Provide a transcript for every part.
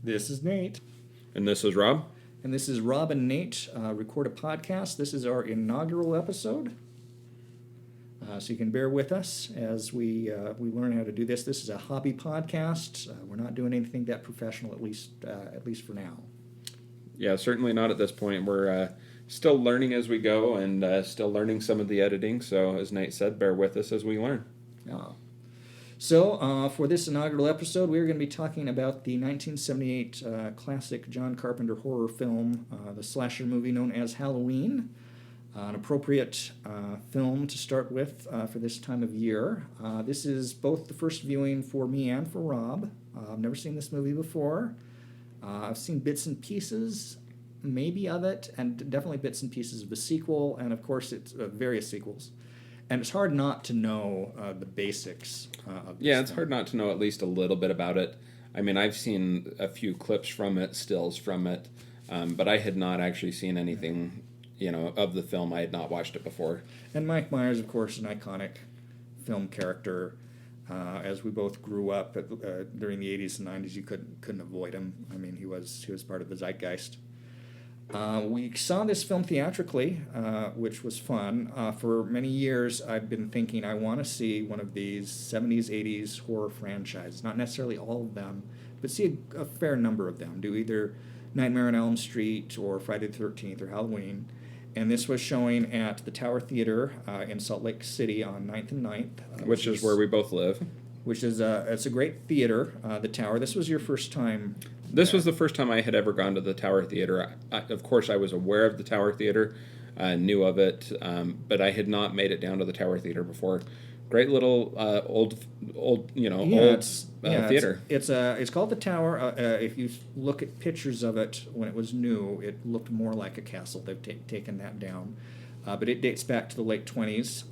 This is Nate. And this is Rob. And this is Rob and Nate record a podcast. This is our inaugural episode. So you can bear with us as we learn how to do this. This is a hobby podcast. We're not doing anything that professional, at least for now. Yeah, certainly not at this point. We're still learning as we go and still learning some of the editing. So as Nate said, bear with us as we learn. So for this inaugural episode, we're going to be talking about the 1978 classic John Carpenter horror film, the slasher movie known as Halloween. An appropriate film to start with for this time of year. This is both the first viewing for me and for Rob. I've never seen this movie before. I've seen bits and pieces, maybe of it, and definitely bits and pieces of the sequel, and of course it's various sequels. And it's hard not to know the basics of this. Yeah, it's hard not to know at least a little bit about it. I mean, I've seen a few clips from it, stills from it, but I had not actually seen anything, of the film. I had not watched it before. And Mike Myers, of course, an iconic film character. As we both grew up during the 80s and 90s, you couldn't avoid him. I mean, he was part of the zeitgeist. We saw this film theatrically, which was fun. For many years, I've been thinking I want to see one of these 70s, 80s horror franchises. Not necessarily all of them, but see a fair number of them. Do either Nightmare on Elm Street or Friday the 13th or Halloween. And this was showing at the Tower Theater in Salt Lake City on 9th and 9th. Which is where we both live. Which is it's a great theater, the Tower. This was your first time? This was the first time I had ever gone to the Tower Theater. Of course, I was aware of the Tower Theater, knew of it, but I had not made it down to the Tower Theater before. Great little old theater. It's called the Tower. If you look at pictures of it when it was new, it looked more like a castle. They've taken that down, but it dates back to the late 20s.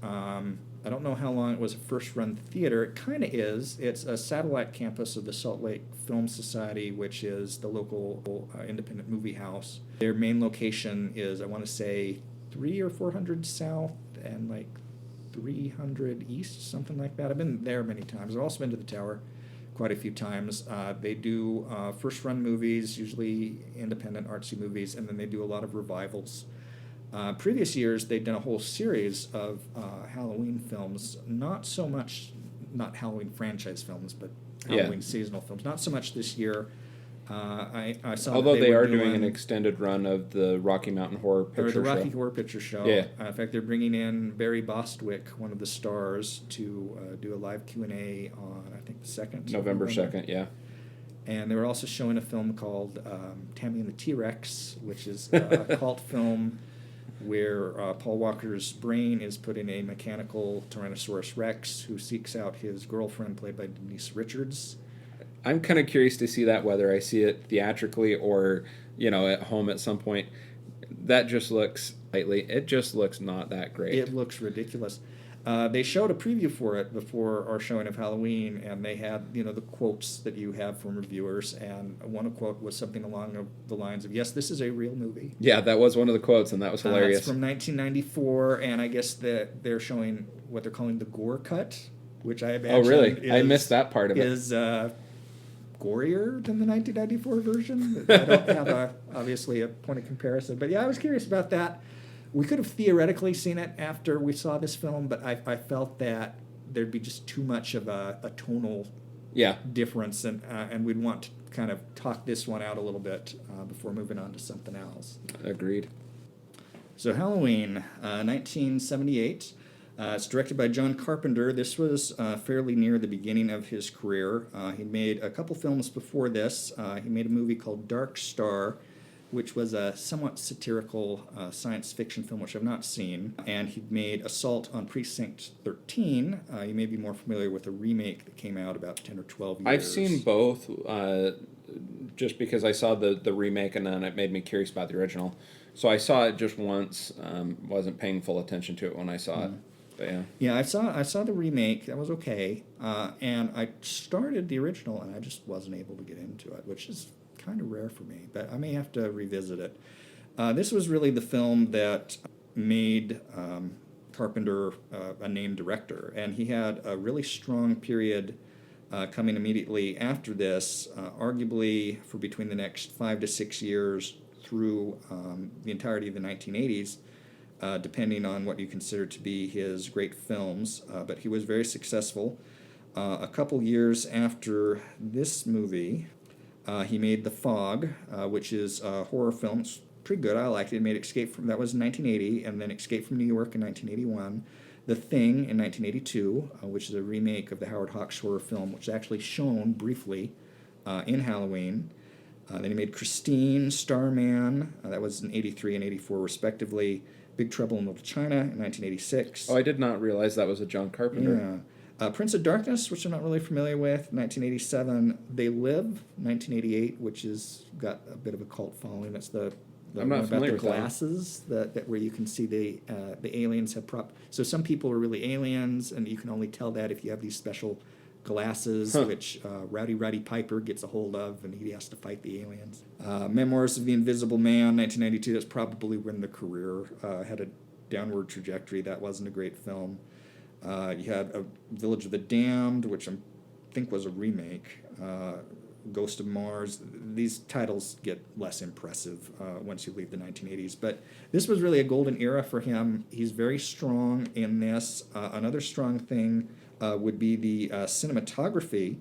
I don't know how long it was a first-run theater. It kind of is. It's a satellite campus of the Salt Lake Film Society, which is the local independent movie house. Their main location is, I want to say, 300 or 400 south and like 300 east, something like that. I've been there many times. I've also been to the Tower quite a few times. They do first-run movies, usually independent artsy movies, and then they do a lot of revivals. Previous years, they'd done a whole series of Halloween films, not Halloween franchise films, but Halloween seasonal films. Not so much this year. I saw. Although they are doing an extended run of the Rocky Mountain Horror Picture Show. Or the Rocky Horror Picture Show. Yeah. In fact, they're bringing in Barry Bostwick, one of the stars, to do a live Q&A on, I think, the 2nd. November 2nd, yeah. And they were also showing a film called Tammy and the T-Rex, which is a cult film where Paul Walker's brain is put in a mechanical Tyrannosaurus Rex who seeks out his girlfriend, played by Denise Richards. I'm kind of curious to see that, whether I see it theatrically or, at home at some point. That just looks it just looks not that great. It looks ridiculous. They showed a preview for it before our showing of Halloween, and they had, the quotes that you have from reviewers, and one quote was something along the lines of, "Yes, this is a real movie." Yeah, that was one of the quotes, and that was hilarious. It's from 1994, and I guess that they're showing what they're calling the gore cut, which I imagine I missed that part of it. Is gorier than the 1994 version. I don't have obviously a point of comparison, but yeah, I was curious about that. We could have theoretically seen it after we saw this film, but I felt that there'd be just too much of a tonal difference, and we'd want to kind of talk this one out a little bit before moving on to something else. Agreed. So Halloween, 1978. It's directed by John Carpenter. This was fairly near the beginning of his career. He made a couple films before this. He made a movie called Dark Star, which was a somewhat satirical science fiction film, which I've not seen. And he made Assault on Precinct 13. You may be more familiar with a remake that came out about 10 or 12 years. I've seen both, just because I saw the remake and then it made me curious about the original. So I saw it just once, wasn't paying full attention to it when I saw it. But yeah. Yeah, I saw the remake. That was okay. And I started the original, and I just wasn't able to get into it, which is kind of rare for me, but I may have to revisit it. This was really the film that made Carpenter a named director, and he had a really strong period coming immediately after this, arguably for between the next 5 to 6 years through the entirety of the 1980s, depending on what you consider to be his great films. But he was very successful. A couple years after this movie, he made The Fog, which is a horror film. It's pretty good. I liked it. He made Escape from, that was 1980, and then Escape from New York in 1981. The Thing in 1982, which is a remake of the Howard Hawks horror film, which is actually shown briefly in Halloween. Then he made Christine, Starman, that was in 83 and 84 respectively. Big Trouble in Little China in 1986. Oh, I did not realize that was a John Carpenter. Yeah. Prince of Darkness, which I'm not really familiar with, 1987. They Live, 1988, which has got a bit of a cult following. That's the I'm not one about familiar the with that one. glasses that where you can see the aliens have So some people are really aliens, and you can only tell that if you have these special glasses, which Rowdy Roddy Piper gets a hold of, and he has to fight the aliens. Memoirs of the Invisible Man, 1992. That's probably when the career had a downward trajectory. That wasn't a great film. You had Village of the Damned, which I think was a remake. Ghost of Mars. These titles get less impressive once you leave the 1980s. But this was really a golden era for him. He's very strong in this. Another strong thing would be the cinematography.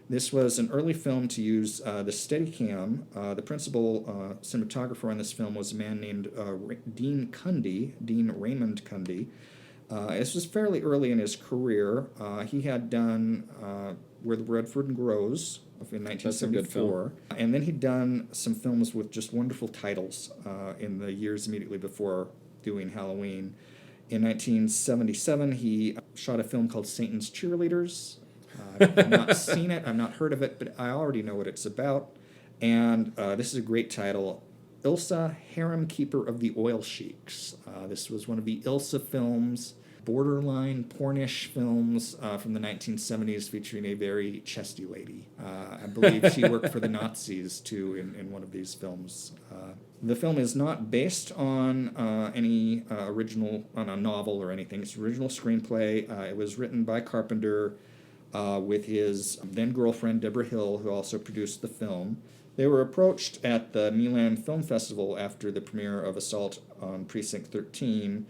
This was an early film to use the Steadicam. The principal cinematographer on this film was a man named Dean Raymond Cundy. This was fairly early in his career. He had done Where the Redfern Grows in 1974. And then he'd done some films with just wonderful titles in the years immediately before doing Halloween. In 1977, he shot a film called Satan's Cheerleaders. I've not seen it, I've not heard of it, but I already know what it's about. And this is a great title, Ilsa, Harem Keeper of the Oil Sheiks. This was one of the Ilsa films, borderline pornish films from the 1970s featuring a very chesty lady. I believe she worked for the Nazis, too, in one of these films. The film is not based on any on a novel or anything. It's an original screenplay. It was written by Carpenter with his then-girlfriend, Deborah Hill, who also produced the film. They were approached at the Milan Film Festival after the premiere of Assault on Precinct 13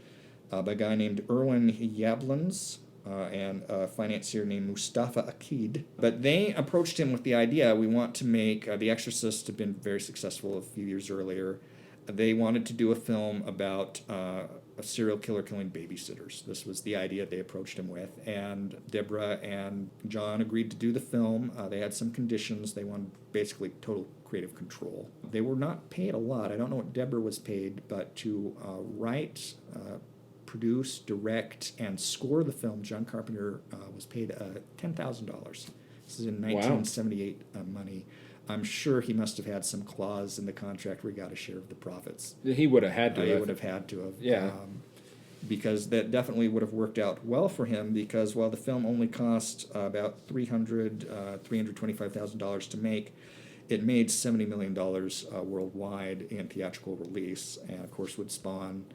by a guy named Erwin Yablans and a financier named Mustafa Akid. But they approached him with the idea, we want to make, The Exorcist had been very successful a few years earlier. They wanted to do a film about a serial killer killing babysitters. This was the idea they approached him with. And Deborah and John agreed to do the film. They had some conditions. They wanted basically total creative control. They were not paid a lot. I don't know what Deborah was paid, but to write, produce, direct, and score the film, John Carpenter was paid $10,000. This is in 1978 money. I'm sure he must have had some clause in the contract where he got a share of the profits. He would have had to. He would have had to have. Yeah. Because that definitely would have worked out well for him, because while the film only cost about $325,000 to make, it made $70 million worldwide in theatrical release, and of course would spawn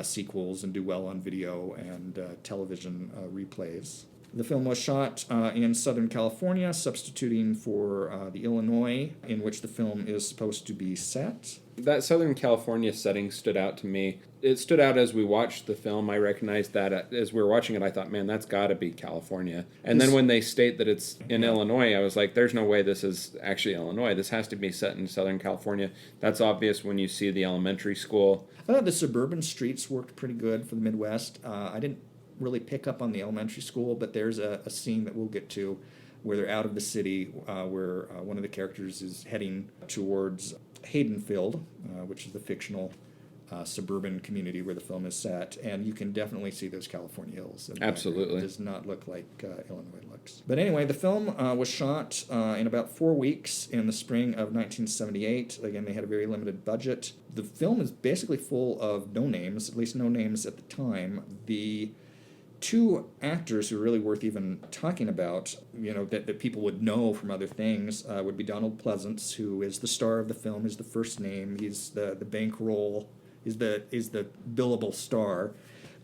sequels and do well on video and television replays. The film was shot in Southern California, substituting for the Illinois in which the film is supposed to be set. That Southern California setting stood out to me. It stood out as we watched the film. I recognized that as we were watching it, I thought, man, that's got to be California. And then when they state that it's in Illinois, I was like, there's no way this is actually Illinois. This has to be set in Southern California. That's obvious when you see the elementary school. I thought the suburban streets worked pretty good for the Midwest. I didn't really pick up on the elementary school, but there's a scene that we'll get to where they're out of the city, where one of the characters is heading towards Haydenfield, which is the fictional suburban community where the film is set, and you can definitely see those California hills. Absolutely. It does not look like Illinois looks. But anyway, the film was shot in about 4 weeks in the spring of 1978. Again, they had a very limited budget. The film is basically full of no names, at least no names at the time. The two actors who are really worth even talking about, that people would know from other things, would be Donald Pleasance, who is the star of the film, is the first name. He's the bankroll, is the billable star.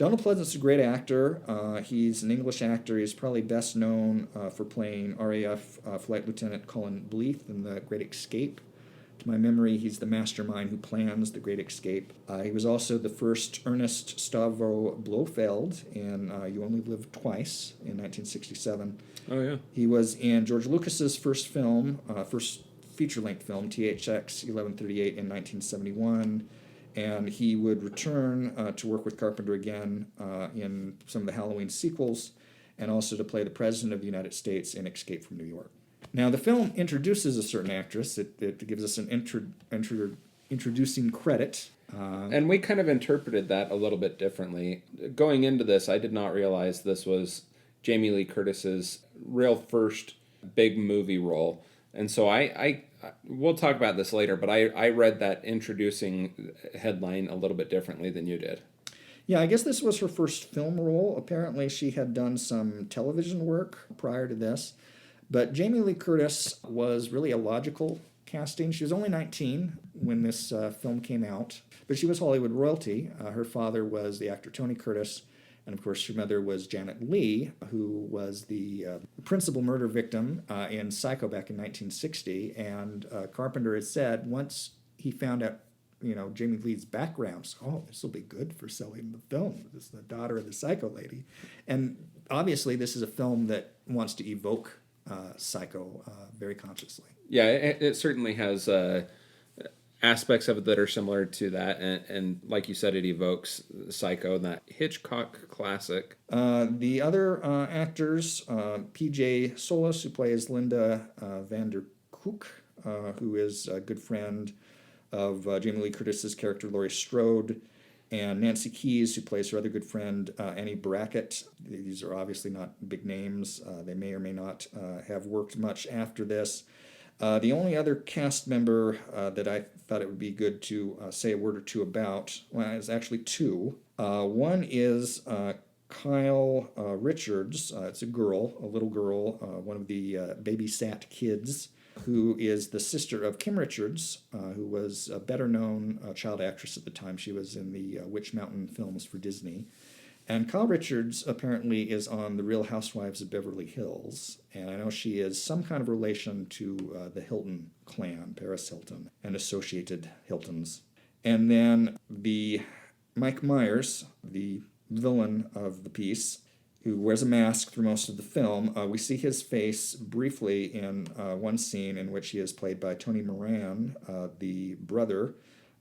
Donald Pleasance's a great actor. He's an English actor. He's probably best known for playing RAF Flight Lieutenant Colin Bleeth in The Great Escape. To my memory, he's the mastermind who plans The Great Escape. He was also the first Ernest Stavro Blofeld in You Only Live Twice in 1967. Oh, yeah. He was in George Lucas's first film, first feature-length film, THX 1138 in 1971. And he would return to work with Carpenter again in some of the Halloween sequels, and also to play the President of the United States in Escape from New York. Now, the film introduces a certain actress. It gives us an introducing credit. And we kind of interpreted that a little bit differently. Going into this, I did not realize this was Jamie Lee Curtis's real first big movie role. And so we'll talk about this later, but I read that introducing headline a little bit differently than you did. Yeah, I guess this was her first film role. Apparently, she had done some television work prior to this. But Jamie Lee Curtis was really a logical casting. She was only 19 when this film came out, but she was Hollywood royalty. Her father was the actor Tony Curtis, and of course her mother was Janet Leigh, who was the principal murder victim in Psycho back in 1960. And Carpenter has said once he found out, Jamie Lee's background, this will be good for selling the film. This is the daughter of the Psycho lady. And obviously this is a film that wants to evoke Psycho very consciously. Yeah, it certainly has aspects of it that are similar to that, and like you said, it evokes Psycho and that Hitchcock classic. The other actors, P.J. Solis, who plays Linda Vanderkook, who is a good friend of Jamie Lee Curtis's character Laurie Strode, and Nancy Keys, who plays her other good friend, Annie Brackett. These are obviously not big names. They may or may not have worked much after this. The only other cast member that I thought it would be good to say a word or two about, is actually two. One is Kyle Richards. It's a little girl, one of the babysat kids, who is the sister of Kim Richards, who was a better-known child actress at the time. She was in the Witch Mountain films for Disney. And Kyle Richards apparently is on The Real Housewives of Beverly Hills, and I know she is some kind of relation to the Hilton clan, Paris Hilton, and associated Hiltons. And then the Mike Myers, the villain of the piece, who wears a mask through most of the film. We see his face briefly in one scene in which he is played by Tony Moran, the brother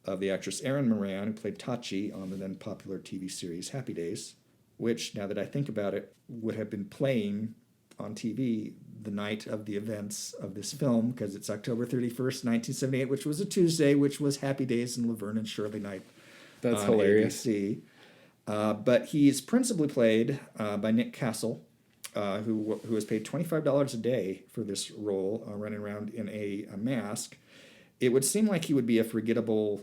of the actress Erin Moran, who played Tachi on the then popular TV series Happy Days, which, now that I think about it, would have been playing on TV the night of the events of this film, because it's October 31st, 1978, which was a Tuesday, which was Happy Days and Laverne and Shirley night. That's hilarious. ABC. But he's principally played by Nick Castle, who was paid $25 a day for this role, running around in a mask. It would seem like he would be a forgettable,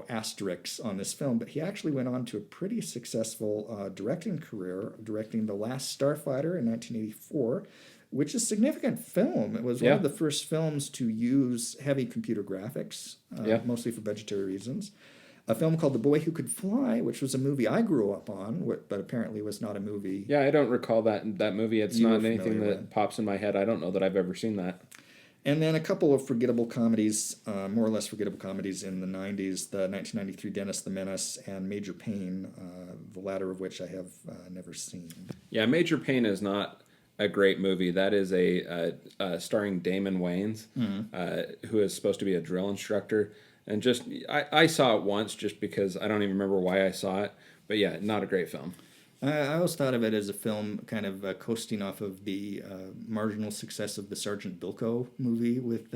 asterisk on this film, but he actually went on to a pretty successful directing career, directing The Last Starfighter in 1984, which is a significant film. It was one of the first films to use heavy computer graphics, mostly for budgetary reasons. A film called The Boy Who Could Fly, which was a movie I grew up on, but apparently was not a movie. Yeah, I don't recall that movie. It's not anything that pops in my head. I don't know that I've ever seen that. And then a couple of forgettable comedies, more or less forgettable comedies in the 90s, the 1993 Dennis the Menace and Major Payne, the latter of which I have never seen. Yeah, Major Payne is not a great movie. That is starring Damon Wayans, who is supposed to be a drill instructor. And I saw it once just because I don't even remember why I saw it. But yeah, not a great film. I always thought of it as a film kind of coasting off of the marginal success of the Sergeant Bilko movie with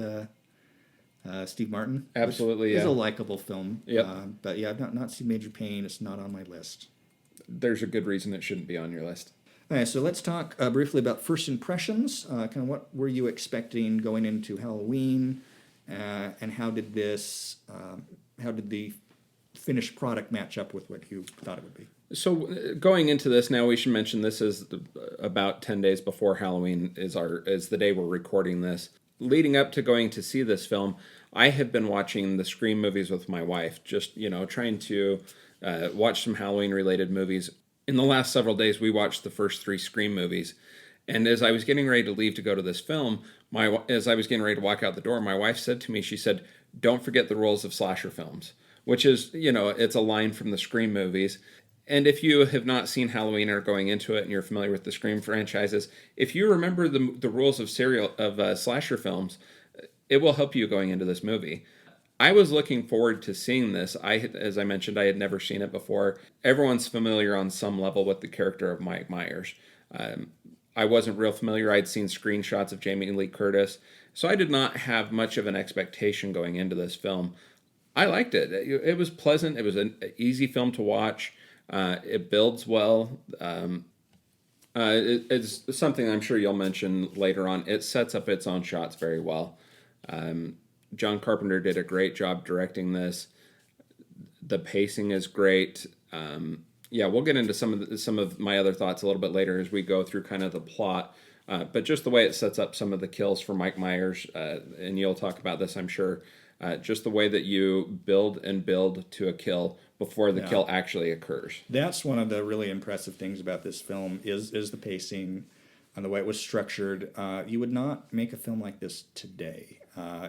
Steve Martin. Absolutely, It's a likable film. Yep. But yeah, I've not seen Major Payne. It's not on my list. There's a good reason it shouldn't be on your list. All right, so let's talk briefly about first impressions. Kind of what were you expecting going into Halloween? And how did the finished product match up with what you thought it would be? So going into this, now we should mention this is about 10 days before Halloween is the day we're recording this. Leading up to going to see this film, I have been watching the Scream movies with my wife, just trying to watch some Halloween related movies. In the last several days, we watched the first three Scream movies. And as I was getting ready to leave to go to this film, as I was getting ready to walk out the door, my wife said to me, she said, "Don't forget the rules of slasher films," which is, it's a line from the Scream movies. And if you have not seen Halloween or going into it and you're familiar with the Scream franchises, if you remember the rules of slasher films, it will help you going into this movie. I was looking forward to seeing this. As I mentioned, I had never seen it before. Everyone's familiar on some level with the character of Mike Myers. I wasn't real familiar. I'd seen screenshots of Jamie Lee Curtis, so I did not have much of an expectation going into this film. I liked it. It was pleasant. It was an easy film to watch. It builds well. It's something I'm sure you'll mention later on. It sets up its own shots very well. John Carpenter did a great job directing this. The pacing is great. We'll get into some of my other thoughts a little bit later as we go through kind of the plot. But just the way it sets up some of the kills for Mike Myers, and you'll talk about this, I'm sure. Just the way that you build to a kill before the kill actually occurs. That's one of the really impressive things about this film is the pacing and the way it was structured. You would not make a film like this today.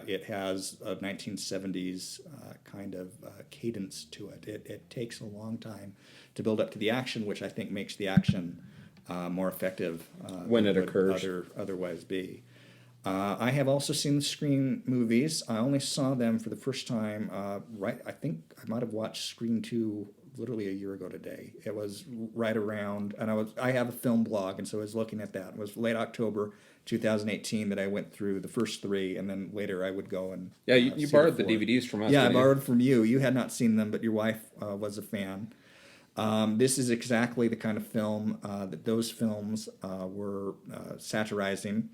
It has a 1970s kind of cadence to it. It takes a long time to build up to the action, which I think makes the action more effective when it occurs. Otherwise be. I have also seen the Scream movies. I only saw them for the first time I think I might have watched Scream 2 literally a year ago today. It was right around, and I have a film blog, and so I was looking at that. It was late October 2018 that I went through the first three, and then later I would go and you borrowed the DVDs from us. Yeah, I borrowed from you. You had not seen them, but your wife was a fan. This is exactly the kind of film that those films were satirizing.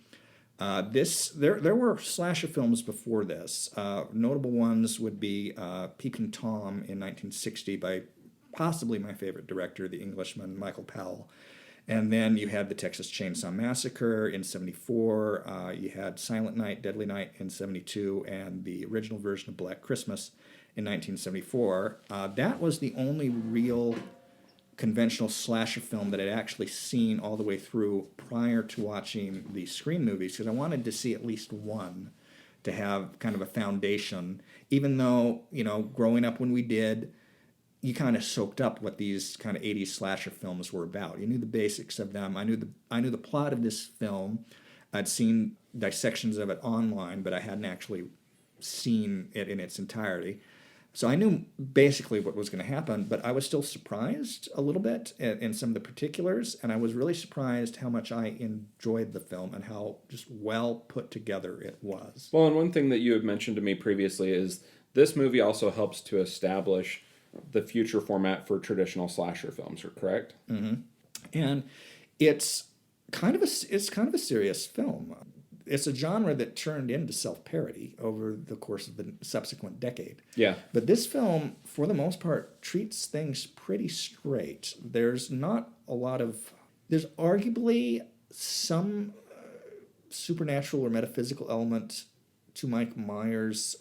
There were slasher films before this. Notable ones would be Peeping Tom in 1960 by possibly my favorite director, the Englishman Michael Powell. And then you had the Texas Chainsaw Massacre in 1974. You had Silent Night, Deadly Night in 1972, and the original version of Black Christmas in 1974. That was the only real conventional slasher film that I'd actually seen all the way through prior to watching the Scream movies, because I wanted to see at least one to have kind of a foundation, even though, growing up when we did, you kind of soaked up what these kind of 80s slasher films were about. You knew the basics of them. I knew the plot of this film. I'd seen dissections of it online, but I hadn't actually seen it in its entirety. So I knew basically what was going to happen, but I was still surprised a little bit in some of the particulars, and I was really surprised how much I enjoyed the film and how just well put together it was. Well, and one thing that you had mentioned to me previously is this movie also helps to establish the future format for traditional slasher films, correct? Mm-hmm. And it's kind of a serious film. It's a genre that turned into self-parody over the course of the subsequent decade. Yeah. But this film, for the most part, treats things pretty straight. There's not a lot of... There's arguably some supernatural or metaphysical element to Mike Myers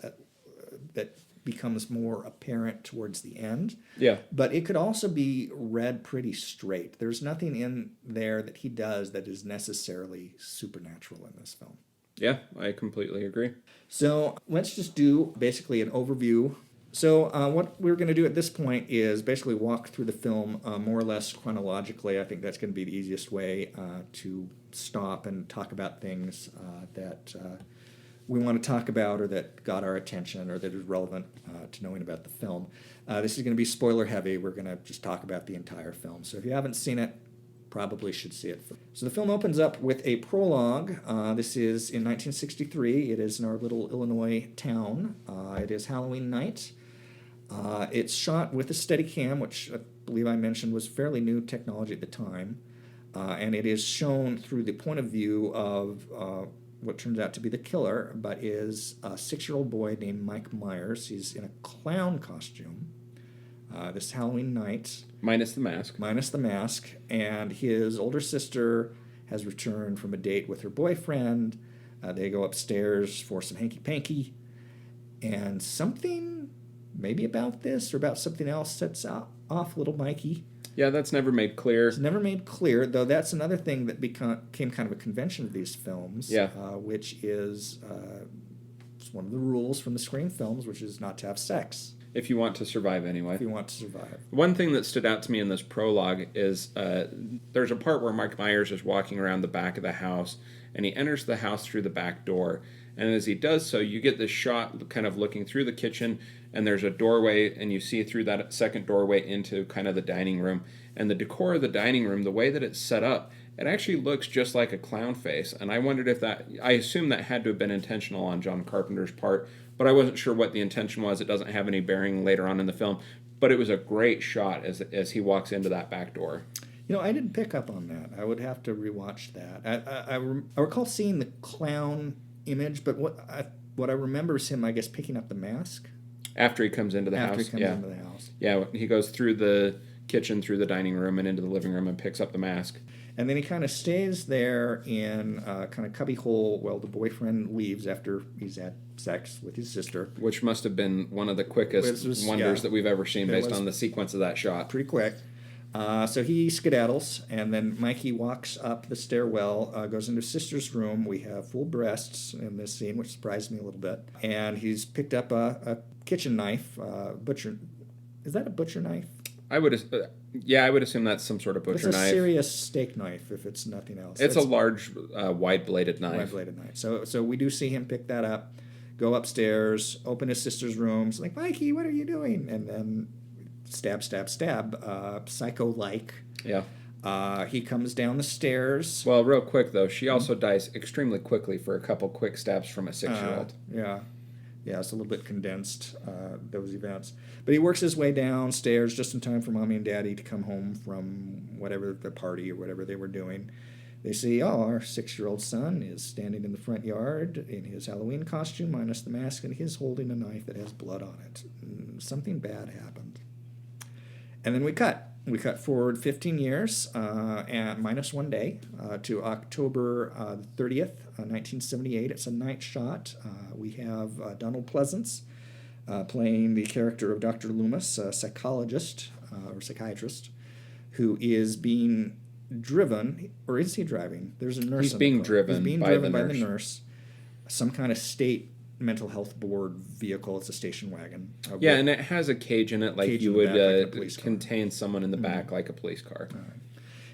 that becomes more apparent towards the end. Yeah. But it could also be read pretty straight. There's nothing in there that he does that is necessarily supernatural in this film. Yeah, I completely agree. So let's just do basically an overview. So what we're going to do at this point is basically walk through the film more or less chronologically. I think that's going to be the easiest way to stop and talk about things that we want to talk about or that got our attention or that is relevant to knowing about the film. This is going to be spoiler heavy. We're going to just talk about the entire film. So if you haven't seen it, probably should see it. So the film opens up with a prologue. This is in 1963. It is in our little Illinois town. It is Halloween night. It's shot with a Steadicam, which I believe I mentioned was fairly new technology at the time. And it is shown through the point of view of what turns out to be the killer, but is a 6-year-old boy named Mike Myers. He's in a clown costume this Halloween night. Minus the mask. And his older sister has returned from a date with her boyfriend. They go upstairs for some hanky-panky. And something maybe about this or about something else sets off little Mikey. Yeah, that's never made clear. It's never made clear, though kind of a convention of these films, Yeah. Which is it's one of the rules from the Scream films, which is not to have sex. If you want to survive anyway. If you want to survive. One thing that stood out to me in this prologue is there's a part where Mike Myers is walking around the back of the house, and he enters the house through the back door. And as he does so, you get this shot kind of looking through the kitchen, and there's a doorway, and you see through that second doorway into kind of the dining room. And the decor of the dining room, the way that it's set up, it actually looks just like a clown face. And I wondered if I assume that had to have been intentional on John Carpenter's part, but I wasn't sure what the intention was. It doesn't have any bearing later on in the film, but it was a great shot as he walks into that back door. I didn't pick up on that. I would have to rewatch that. I recall seeing the clown image, but what I remember is him, I guess, picking up the mask. After he comes into the house. After he comes into the house. Yeah, he goes through the kitchen, through the dining room, and into the living room and picks up the mask. And then he kind of stays there in kind of cubbyhole while the boyfriend leaves after he's had sex with his sister. Which must have been one of the quickest wonders that we've ever seen based on the sequence of that shot. Pretty quick. So he skedaddles, and then Mikey walks up the stairwell, goes into his sister's room. We have full breasts in this scene, which surprised me a little bit. And he's picked up a kitchen knife, butcher. Is that a butcher knife? I would assume that's some sort of butcher knife. It's a serious steak knife, if it's nothing else. It's a large, wide-bladed knife. Wide-bladed knife. So we do see him pick that up, go upstairs, open his sister's room. Like, Mikey, what are you doing? And then stab, stab, stab. Psycho-like. Yeah. He comes down the stairs. Well, real quick, though, she also dies extremely quickly for a couple quick stabs from a 6-year-old. Yeah, it's a little bit condensed, those events. But he works his way downstairs just in time for Mommy and Daddy to come home from whatever the party or whatever they were doing. They see, our 6-year-old son is standing in the front yard in his Halloween costume, minus the mask, and he's holding a knife that has blood on it. Something bad happened. And then we cut. We cut forward 15 years and minus 1 day to October 30th, 1978. It's a night shot. We have Donald Pleasance playing the character of Dr. Loomis, a psychologist or psychiatrist, who is being driven, or is he driving? There's a nurse. He's being driven by the nurse. Some kind of state mental health board vehicle. It's a station wagon. Yeah, and it has a cage in it like you would contain someone in the back like a police car. Right.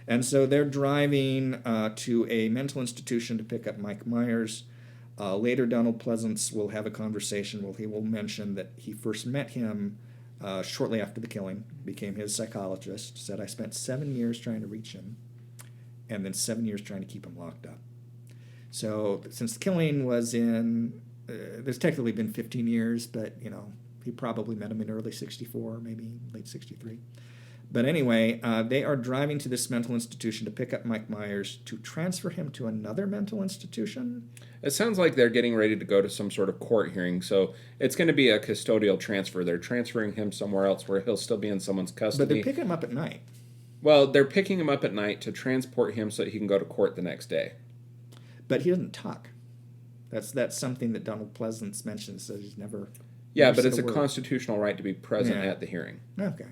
And so they're driving to a mental institution to pick up Mike Myers. Later, Donald Pleasance will have a conversation where he will mention that he first met him shortly after the killing, became his psychologist, said, I spent 7 years trying to reach him, and then 7 years trying to keep him locked up. So since the killing was in... there's technically been 15 years, but, he probably met him in early 64, maybe late 63. But anyway, they are driving to this mental institution to pick up Mike Myers to transfer him to another mental institution. It sounds like they're getting ready to go to some sort of court hearing, so it's going to be a custodial transfer. They're transferring him somewhere else where he'll still be in someone's custody. But they're picking him up at night. Well, they're picking him up at night to transport him so that he can go to court the next day. But he doesn't talk. That's something that Donald Pleasance mentions, says he's never... Yeah, but it's a constitutional right to be present at the hearing. Okay.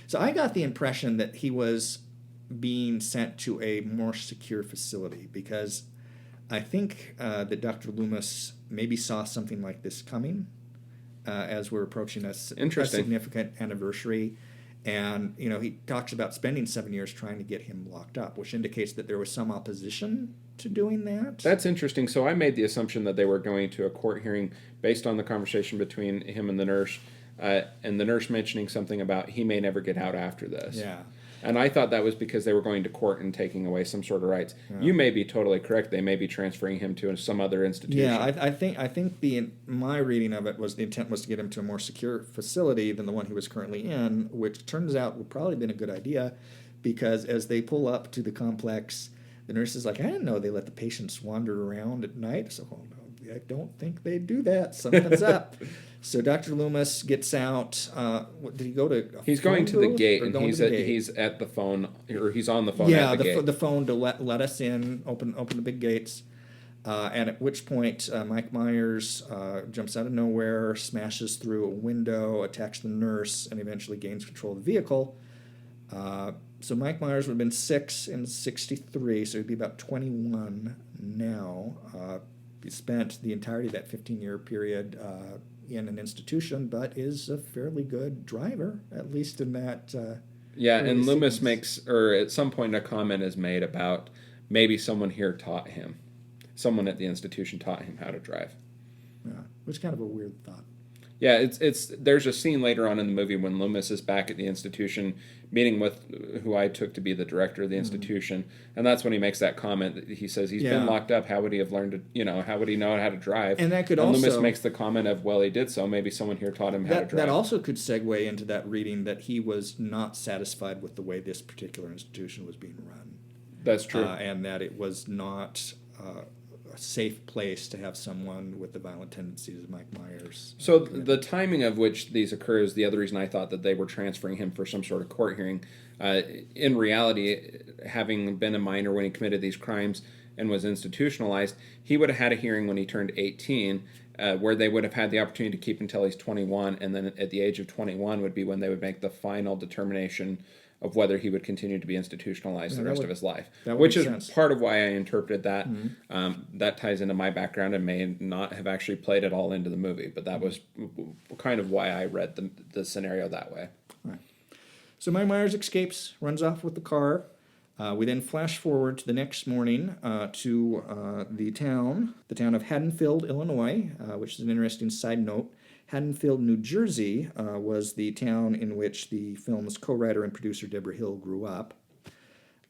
So I got the impression that he was being sent to a more secure facility because I think that Dr. Loomis maybe saw something like this coming as we're approaching a significant anniversary. And, he talks about spending 7 years trying to get him locked up, which indicates that there was some opposition to doing that. That's interesting. So I made the assumption that they were going to a court hearing based on the conversation between him and the nurse mentioning something about he may never get out after this. Yeah. And I thought that was because they were going to court and taking away some sort of rights. Yeah. You may be totally correct. They may be transferring him to some other institution. Yeah, I think my reading of it was the intent was to get him to a more secure facility than the one he was currently in, which turns out would probably have been a good idea because as they pull up to the complex, the nurse is like, I didn't know they let the patients wander around at night. So, no, I don't think they do that. Something's up. So Dr. Loomis gets out. Did he go to? He's going to the gate, and he's at the phone, or he's on the phone. Yeah, at the gate. the phone to let us in. Open the big gates. And at which point, Mike Myers jumps out of nowhere, smashes through a window, attacks the nurse, and eventually gains control of the vehicle. So Mike Myers would have been 6 in 63, so he'd be about 21 now. He spent the entirety of that 15-year period in an institution, but is a fairly good driver, at least in that. Yeah, and Loomis scenes. makes, or at some point a comment is made about maybe someone here taught him. Someone at the institution taught him how to drive. Yeah, which is kind of a weird thought. Yeah, it's there's a scene later on in the movie when Loomis is back at the institution meeting with who I took to be the director of the institution, and that's when he makes that comment that he says he's been locked up. How would he have learned to, how would he know how to drive? And that could Loomis also makes the comment of, well, he did so. Maybe someone here taught him how to drive. that also could segue into that reading that he was not satisfied with the way this particular institution was being run. That's true. And that it was not a safe place to have someone with the violent tendencies of Mike Myers. So the timing of which these occur is the other reason I thought that they were transferring him for some sort of court hearing. In reality, having been a minor when he committed these crimes and was institutionalized, he would have had a hearing when he turned 18, where they would have had the opportunity to keep until he's 21, and then at the age of 21 would be when they would make the final determination of whether he would continue to be institutionalized the rest of his life, which is sense. part of why I interpreted that. That ties into my background and may not have actually played it all into the movie, but that was kind of why I read the scenario that way. Right. So Mike Myers escapes, runs off with the car. We then flash forward to the next morning to the town of Haddonfield, Illinois, which is an interesting side note. Haddonfield, New Jersey was the town in which the film's co-writer and producer Deborah Hill grew up.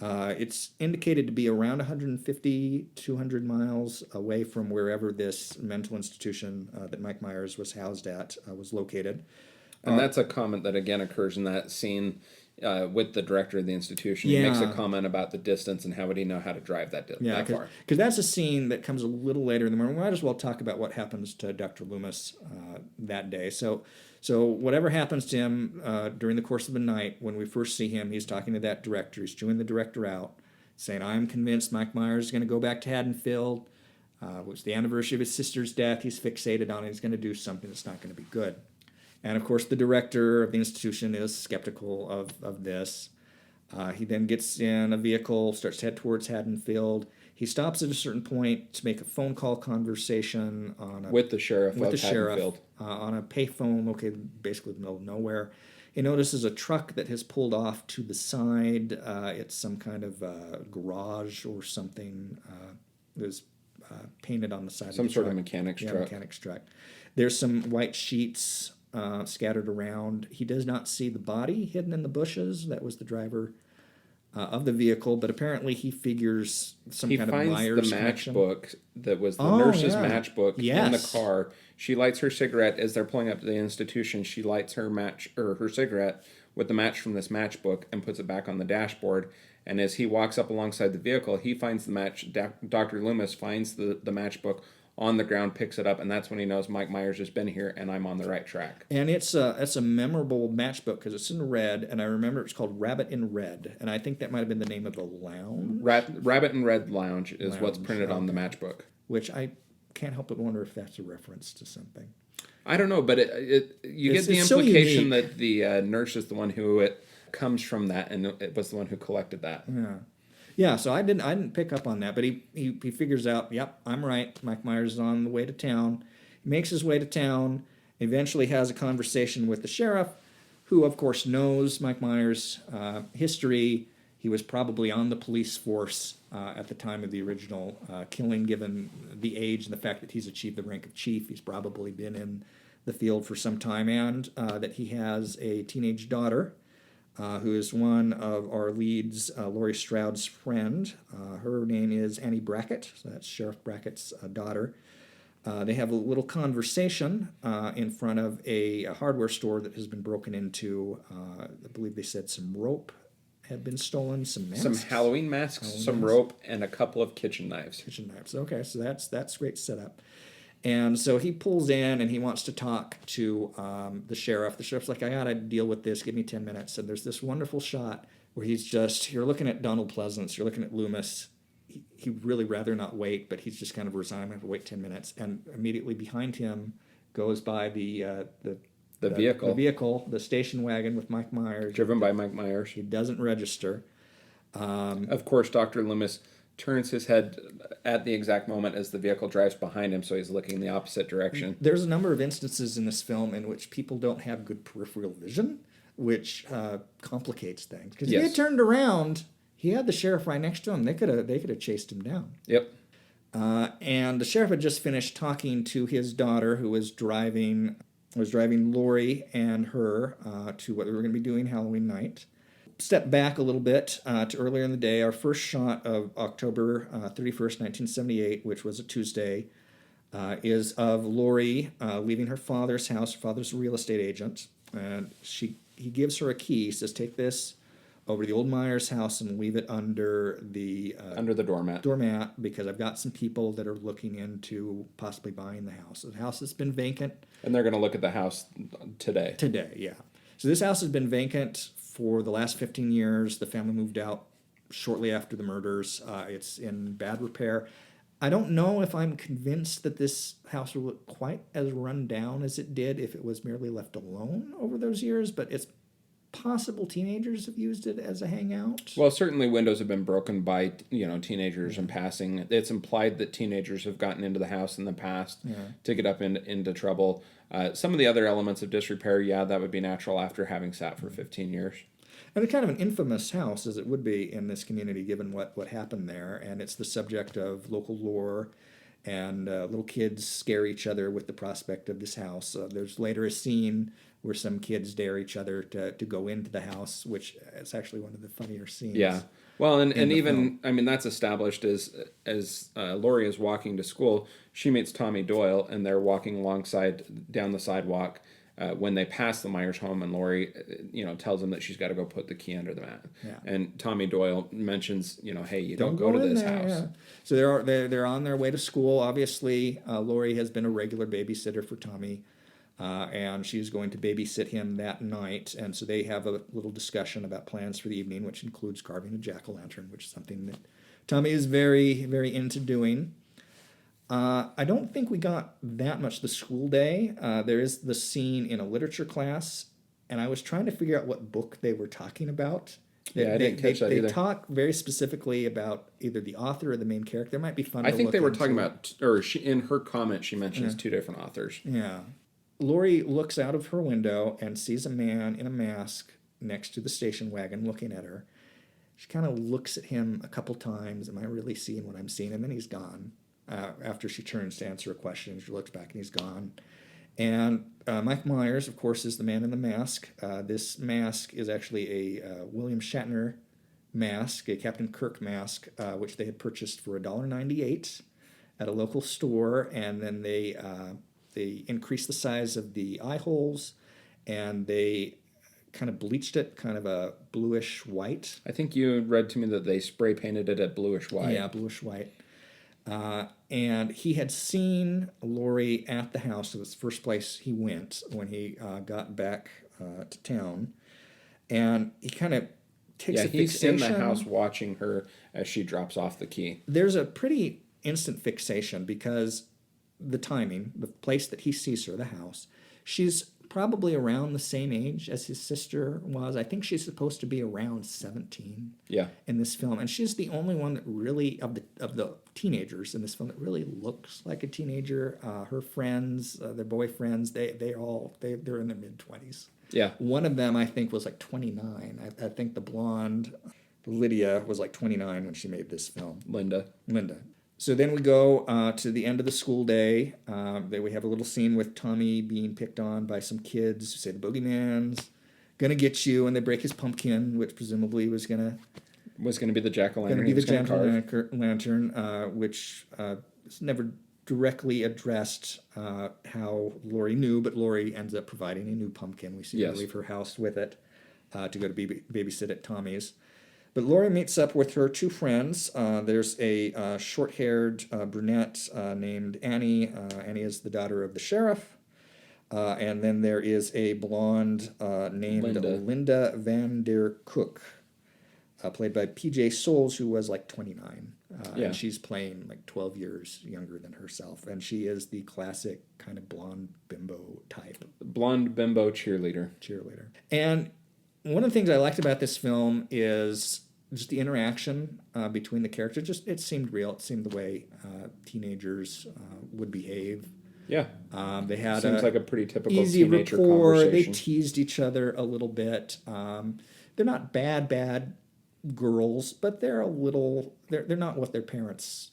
It's indicated to be around 150, 200 miles away from wherever this mental institution that Mike Myers was housed at was located. And that's a comment that, again, occurs in that scene with the director of the institution. He makes a comment about the distance and how would he know how to drive that far. Because that's a scene that comes a little later in the morning. We might as well talk about what happens to Dr. Loomis that day. So whatever happens to him during the course of the night, when we first see him, he's talking to that director. He's chewing the director out, saying, I'm convinced Mike Myers is going to go back to Haddonfield. It was the anniversary of his sister's death. He's fixated on it. He's going to do something that's not going to be good. And, of course, the director of the institution is skeptical of this. He then gets in a vehicle, starts to head towards Haddonfield. He stops at a certain point to make a phone call conversation with the sheriff with of the sheriff Haddonfield. On a payphone located basically in the middle of nowhere. He notices a truck that has pulled off to the side. It's some kind of garage or something. It was painted on the side Some of the sort truck. of mechanic's truck. Mechanic's truck. There's some white sheets scattered around. He does not see the body hidden in the bushes. That was the driver of the vehicle, but apparently he figures some kind of Myers He finds the connection. matchbook that was the nurse's matchbook in the Yes. car. She lights her cigarette as they're pulling up to the institution. She lights her her cigarette with the match from this matchbook and puts it back on the dashboard. And as he walks up alongside the vehicle, he finds the match. Dr. Loomis finds the matchbook on the ground, picks it up, and that's when he knows Mike Myers has been here and I'm on the right track. And it's a memorable matchbook because it's in red, and I remember it's called Rabbit in Red, and I think that might have been the name of the lounge. Rabbit and Red Lounge is what's printed on the matchbook. Which I can't help but wonder if that's a reference to something. I don't know, but you get the implication that the nurse is the one who it comes from that, and it was the one who collected that. Yeah, so I didn't pick up on that, but he figures out, yep, I'm right. Mike Myers is on the way to town. He makes his way to town, eventually has a conversation with the sheriff, who, of course, knows Mike Myers' history. He was probably on the police force at the time of the original killing, given the age and the fact that he's achieved the rank of chief. He's probably been in the field for some time, and that he has a teenage daughter, who is one of our leads, Laurie Stroud's friend. Her name is Annie Brackett, so that's Sheriff Brackett's daughter. They have a little conversation in front of a hardware store that has been broken into. I believe they said some rope had been stolen, some masks. Some Halloween masks, rope, and a couple of kitchen knives. Okay, so that's great setup. And so he pulls in and he wants to talk to the sheriff. The sheriff's like, I got to deal with this. Give me 10 minutes. And there's this wonderful shot where you're looking at Donald Pleasance, you're looking at Loomis, he'd really rather not wait, but he's just kind of resigned. I'm going to wait 10 minutes. And immediately behind him goes by The vehicle. The vehicle, the station wagon with Mike Myers. Driven by Mike Myers. He doesn't register. Of course, Dr. Loomis turns his head at the exact moment as the vehicle drives behind him, so he's looking the opposite direction. There's a number of instances in this film in which people don't have good peripheral vision, which complicates things. Because if he had turned around, he had the sheriff right next to him. They could have chased him down. Yep. And the sheriff had just finished talking to his daughter, who was driving Lori and her to what they were going to be doing Halloween night. Step back a little bit to earlier in the day. Our first shot of October 31st, 1978, which was a Tuesday, is of Lori leaving her father's house. Her father's a real estate agent. And he gives her a key. He says, take this over to the old Myers house and leave it under the doormat, because I've got some people that are looking into possibly buying the house. The house has been vacant. And they're going to look at the house today. Today, yeah. So this house has been vacant for the last 15 years. The family moved out shortly after the murders. It's in bad repair. I don't know if I'm convinced that this house will look quite as run down as it did if it was merely left alone over those years, but it's possible teenagers have used it as a hangout. Well, certainly windows have been broken by teenagers in passing. It's implied that teenagers have gotten into the house in the past to get up into trouble. Some of the other elements of disrepair, that would be natural after having sat for 15 years. And it's kind of an infamous house, as it would be in this community, given what happened there. And it's the subject of local lore, and little kids scare each other with the prospect of this house. There's later a scene where some kids dare each other to go into the house, which is actually one of the funnier scenes. Yeah. Well, and even, film. That's established as Lori is walking to school, she meets Tommy Doyle, and they're walking alongside down the sidewalk when they pass the Myers home, and Lori, tells them that she's got to go put the key under the mat. Yeah. And Tommy Doyle mentions, hey, you don't go to this house. Yeah. So they're on their way to school. Obviously, Lori has been a regular babysitter for Tommy. And she's going to babysit him that night. And so they have a little discussion about plans for the evening, which includes carving a jack-o'-lantern, which is something that Tommy is very, very into doing. I don't think we got that much the school day. There is the scene in a literature class, and I was trying to figure out what book they were talking about. I didn't catch that either. They talk very specifically about either the author or the main character. It might be fun to look I think they were into. talking about, or in her comment, she mentions two different authors. Yeah. Lori looks out of her window and sees a man in a mask next to the station wagon looking at her. She kind of looks at him a couple times. Am I really seeing what I'm seeing? And then he's gone. After she turns to answer a question, she looks back and he's gone. And Mike Myers, of course, is the man in the mask. This mask is actually a William Shatner mask, a Captain Kirk mask, which they had purchased for $1.98 at a local store. And then they increased the size of the eye holes, and they kind of bleached it kind of a bluish white. I think you read to me that they spray painted it a bluish white. Yeah, bluish white. And he had seen Lori at the house. It was the first place he went when he got back to town. And he kind of takes a fixation. He's in the house watching her as she drops off the key. There's a pretty instant fixation because the timing, the place that he sees her, the house, she's probably around the same age as his sister was. I think she's supposed to be around 17 in this film. And she's the only one that really, of the teenagers in this film, that really looks like a teenager. Her friends, their boyfriends, they're in their mid-20s. Yeah. One of them, I think, was like 29. I think the blonde, Lydia, was like 29 when she made this film. Linda. So then we go to the end of the school day. Then we have a little scene with Tommy being picked on by some kids who say the boogeyman's gonna get you, and they break his pumpkin, which presumably was gonna be the jack-o'-lantern. Gonna be the jack-o'-lantern, which is never directly addressed how Lori knew, but Lori ends up providing a new pumpkin. We see her leave her house with it to go to babysit at Tommy's. But Lori meets up with her two friends. There's a short-haired brunette named Annie. Annie is the daughter of the sheriff. And then there is a blonde named Linda Van Der Kook. played by PJ Souls, who was like 29. Yeah. And she's playing like 12 years younger than herself. And she is the classic kind of blonde bimbo type Blonde bimbo cheerleader. And one of the things I liked about this film is just the interaction between the characters. Just it seemed real. It seemed the way teenagers would behave. Yeah. They had Seems like a pretty typical easy teenager rapport. They conversation. teased each other a little bit. They're not bad girls, but they're a little. They're not what their parents.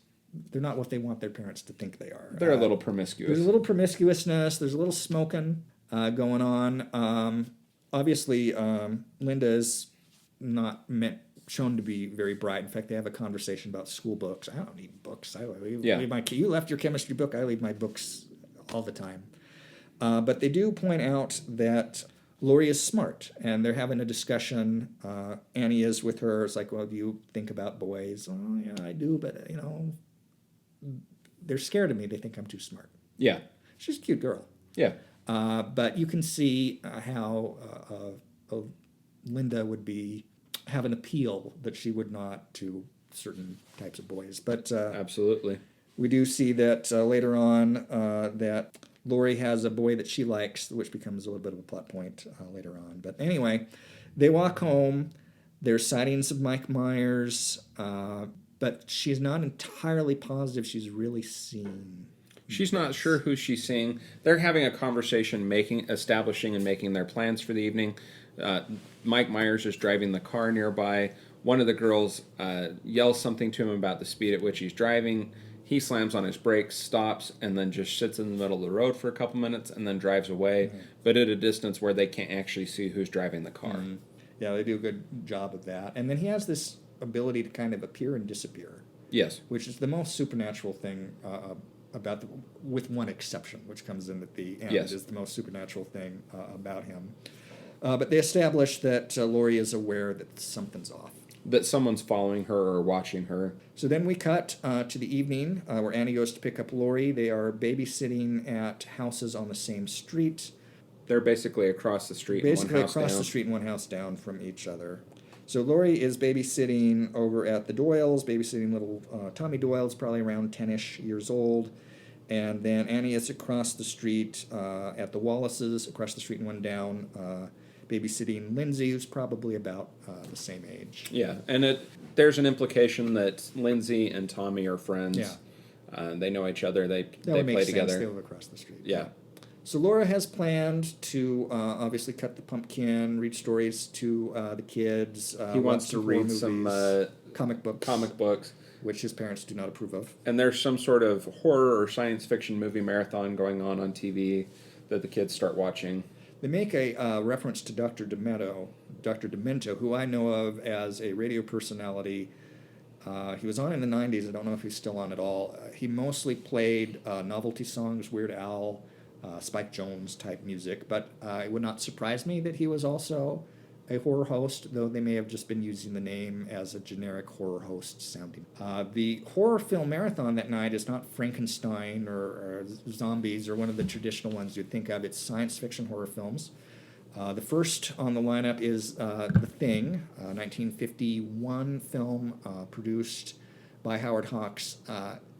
They're not what they want their parents to think they are. They're a little promiscuous. There's a little promiscuousness. There's a little smoking going on. Obviously, Linda is not shown to be very bright. In fact, they have a conversation about school books. I don't need books. Leave my you left your chemistry book. I leave my books all the time. But they do point out that Lori is smart, and they're having a discussion. Annie is with her. It's like, well, do you think about boys? Oh, yeah, I do, but they're scared of me. They think I'm too smart. Yeah. She's a cute girl. Yeah. But you can see how Linda would have an appeal that she would not to certain types of boys. But Absolutely. we do see that later on that Lori has a boy that she likes, which becomes a little bit of a plot point later on. But anyway, they walk home. There's sightings of Mike Myers, but she's not entirely positive she's really seen. She's not sure who she's seeing. They're having a conversation, establishing and making their plans for the evening. Mike Myers is driving the car nearby. One of the girls yells something to him about the speed at which he's driving. He slams on his brakes, stops, and then just sits in the middle of the road for a couple minutes and then drives away, but at a distance where they can't actually see who's driving the car. Mm-hmm. Yeah, they do a good job of that. And then he has this ability to kind of appear and disappear. Yes. Which is the most supernatural thing with one exception, which comes in at the end, is the most supernatural thing about him. But they establish that Lori is aware that something's off. That someone's following her or watching her. So then we cut to the evening where Annie goes to pick up Lori. They are babysitting at houses on the same street. They're basically across the street. Basically one house across down. the street and one house down from each other. So Lori is babysitting over at the Doyles, babysitting little Tommy Doyle's probably around 10-ish years old. And then Annie is across the street at the Wallaces, across the street and one down, babysitting Lindsay, who's probably about the same age. Yeah, and there's an implication that Lindsay and Tommy are friends. Yeah. They know each other. They That would play make together. sense. They live across the street. Yeah. So Laura has planned to obviously cut the pumpkin, read stories to the kids. He wants to read movies, some comic books, which his parents do not approve of. And there's some sort of horror or science fiction movie marathon going on TV that the kids start watching. They make a reference to Dr. Demento, who I know of as a radio personality. He was on in the 90s. I don't know if he's still on at all. He mostly played novelty songs, Weird Al, Spike Jones type music, but it would not surprise me that he was also a horror host, though they may have just been using the name as a generic horror host sounding. The horror film marathon that night is not Frankenstein or zombies or one of the traditional ones you'd think of. It's science fiction horror films. The first on the lineup is The Thing, a 1951 film produced by Howard Hawks,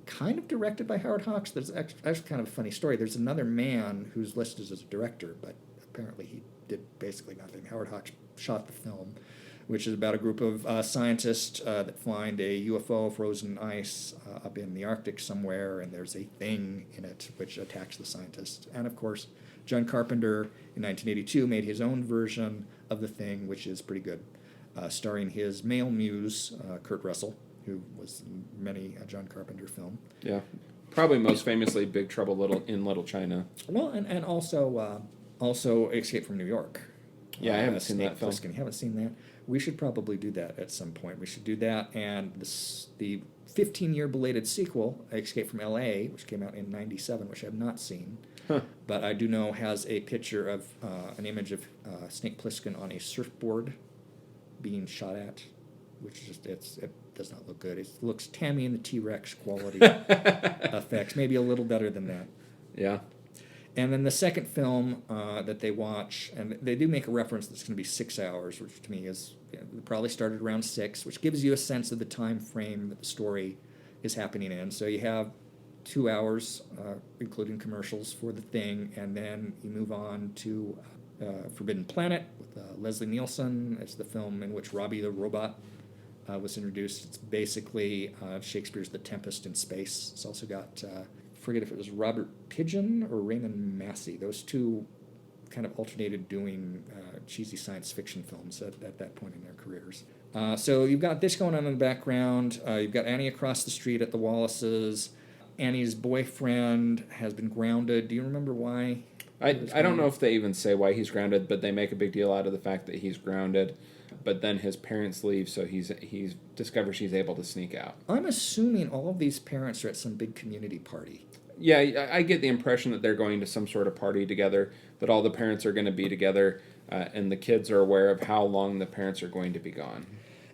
kind of directed by Howard Hawks. There's actually kind of a funny story. There's another man who's listed as a director, but apparently he did basically nothing. Howard Hawks shot the film, which is about a group of scientists that find a UFO frozen in ice up in the Arctic somewhere, and there's a thing in it which attacks the scientists. And of course, John Carpenter in 1982 made his own version of The Thing, which is pretty good, starring his male muse, Kurt Russell, who was in many John Carpenter film. Yeah, probably most famously Big Trouble in Little China. Well, and also Escape from New York. Yeah, I haven't seen that film. You haven't seen that? We should probably do that at some point. We should do that, and the 15-year belated sequel, Escape from L.A., which came out in '97, which I have not seen, but I do know has a picture of an image of Snake Plissken on a surfboard being shot at, which just it does not look good. It looks Tammy and the T-Rex quality effects, maybe a little better than that. Yeah. And then the second film that they watch, and they do make a reference that's going to be 6 hours, which to me is probably started around 6, which gives you a sense of the time frame that the story is happening in. So you have 2 hours, including commercials for The Thing, and then you move on to Forbidden Planet with Leslie Nielsen. It's the film in which Robbie the Robot was introduced. It's basically Shakespeare's The Tempest in space. It's also got, forget if it was Robert Pidgeon or Raymond Massey. Those two kind of alternated doing cheesy science fiction films at that point in their careers. So you've got this going on in the background. You've got Annie across the street at the Wallaces. Annie's boyfriend has been grounded. Do you remember why? I don't know if they even say why he's grounded, but they make a big deal out of the fact that he's grounded. But then his parents leave, so he discovers he's able to sneak out. I'm assuming all of these parents are at some big community party. Yeah, I get the impression that they're going to some sort of party together, that all the parents are going to be together, and the kids are aware of how long the parents are going to be gone.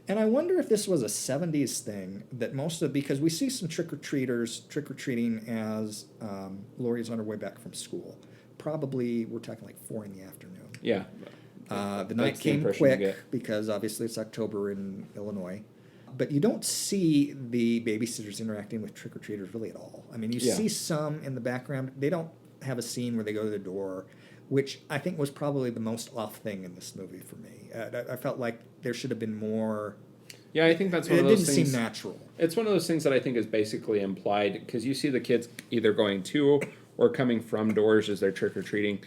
And I wonder if this was a 70s thing, that because we see some trick-or-treaters trick-or-treating as Laurie's on her way back from school. Probably, we're talking like 4 in the afternoon. Yeah. The night came quick because obviously it's October in Illinois. But you don't see the babysitters interacting with trick-or-treaters really at all. I mean, you see some in the background. They don't have a scene where they go to the door, which I think was probably the most off thing in this movie for me. I felt like there should have been more. Yeah, I think that's one of those things. It didn't seem natural. It's one of those things that I think is basically implied, because you see the kids either going to or coming from doors as they're trick-or-treating.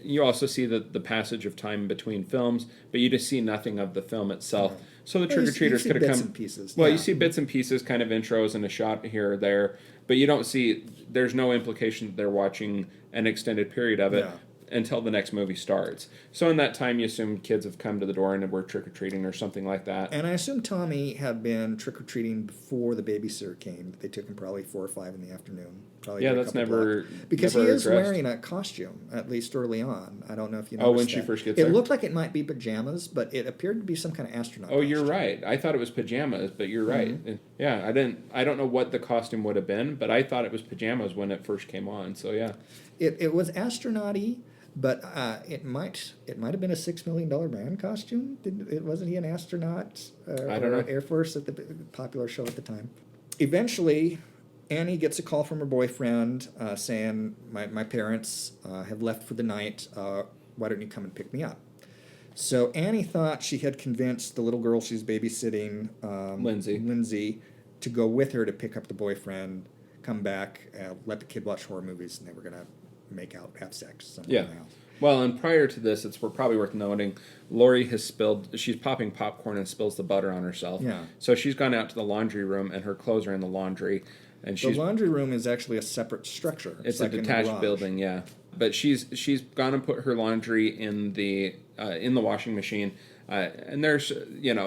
You also see the passage of time between films, but you just see nothing of the film itself. Yeah. So the trick-or-treaters could have come. Bits and pieces. Well, you see bits and pieces, kind of intros and a shot here or there, but you don't see. There's no implication that they're watching an extended period of it until the next movie starts. So in that time, you assume kids have come to the door and were trick-or-treating or something like that. And I assume Tommy had been trick-or-treating before the babysitter came. They took him probably 4 or 5 in the afternoon. Probably that's never because never he is addressed. Wearing a costume, at least early on. I don't know if you noticed when she first gets there? It looked like it might be pajamas, but it appeared to be some kind of astronaut costume. You're right. I thought it was pajamas, but you're right. Yeah, I don't know what the costume would have been, but I thought it was pajamas when it first came on. So yeah, it was astronaut-y. But it might have been a $6 million man costume. Wasn't he an astronaut? I don't know. Air Force at the popular show at the time. Eventually, Annie gets a call from her boyfriend saying, "My parents have left for the night. Why don't you come and pick me up?" So Annie thought she had convinced the little girl she's babysitting, Lindsay, to go with her to pick up the boyfriend, come back, let the kid watch horror movies, and they were going to make out, have sex somewhere in the house. Well, and prior to this, it's probably worth noting, Laurie she's popping popcorn and spills the butter on herself. Yeah. So she's gone out to the laundry room, and her clothes are in the laundry. And the laundry room is actually a separate structure. It's like a detached building, yeah. But she's gone and put her laundry in the washing machine. And there's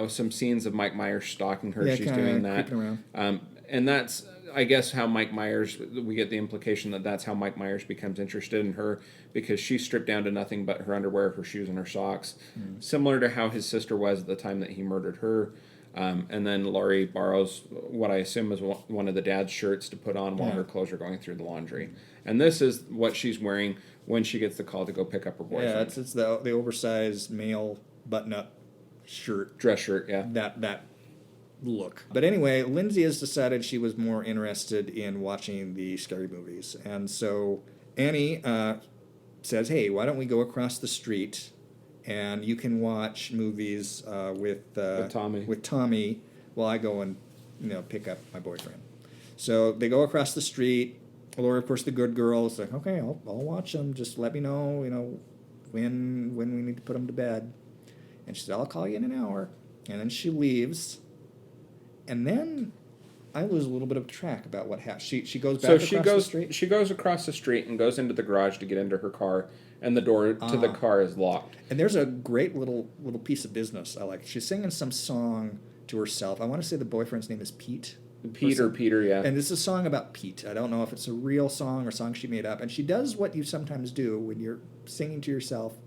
some scenes of Mike Myers stalking her. Yeah, she's doing that. Creeping around. And that's, I guess, how Mike Myers, we get the implication that that's how Mike Myers becomes interested in her, because she's stripped down to nothing but her underwear, her shoes, and her socks. Similar to how his sister was at the time that he murdered her. And then Laurie borrows what I assume is one of the dad's shirts to put on while her clothes are going through the laundry. And this is what she's wearing when she gets the call to go pick up her boyfriend. Yeah, it's the oversized male button-up shirt. Dress shirt, yeah. That look. But anyway, Lindsay has decided she was more interested in watching the scary movies. And so Annie says, "Hey, why don't we go across the street and you can watch movies with Tommy while I go and pick up my boyfriend." So they go across the street. Laura, of course, the good girl, is like, "Okay, I'll watch them. Just let me know, when we need to put them to bed." And she said, "I'll call you in an hour." And then she leaves. And then I lose a little bit of track about what happened. She goes back across the street? She goes across the street and goes into the garage to get into her car, and the door to the car is locked. And there's a great little piece of business I like. She's singing some song to herself. I want to say the boyfriend's name is Pete. Peter, yeah. And it's a song about Pete. I don't know if it's a real song or a song she made up. And she does what you sometimes do when you're singing to yourself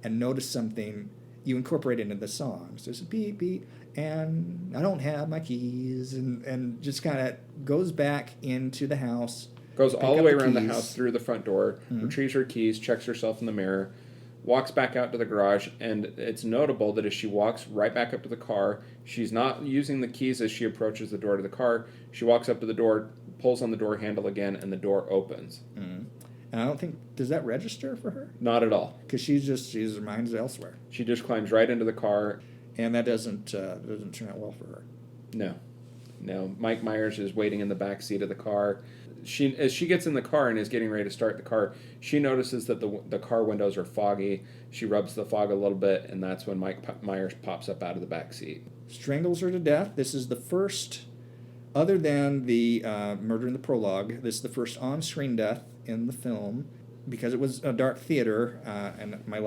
and notice something, you incorporate it into the song. So there's a Pete, and I don't have my keys, and just kind of goes back into the house. goes all the up way the around the keys. house through the front door, retrieves her keys, checks herself in the mirror, walks back out to the garage, and it's notable that as she walks right back up to the car, she's not using the keys as she approaches the door to the car. She walks up to the door, pulls on the door handle again, and the door opens. And I don't think, does that register for her? Not at all. Because her mind's elsewhere. She just climbs right into the car. And that doesn't turn out well for her. No. Mike Myers is waiting in the back seat of the car. As she gets in the car and is getting ready to start the car, she notices that the car windows are foggy. She rubs the fog a little bit, and that's when Mike Myers pops up out of the back seat. Strangles her to death. This is the first, other than the murder in the prologue, this is the first on-screen death in the film. Because it was a dark theater, and my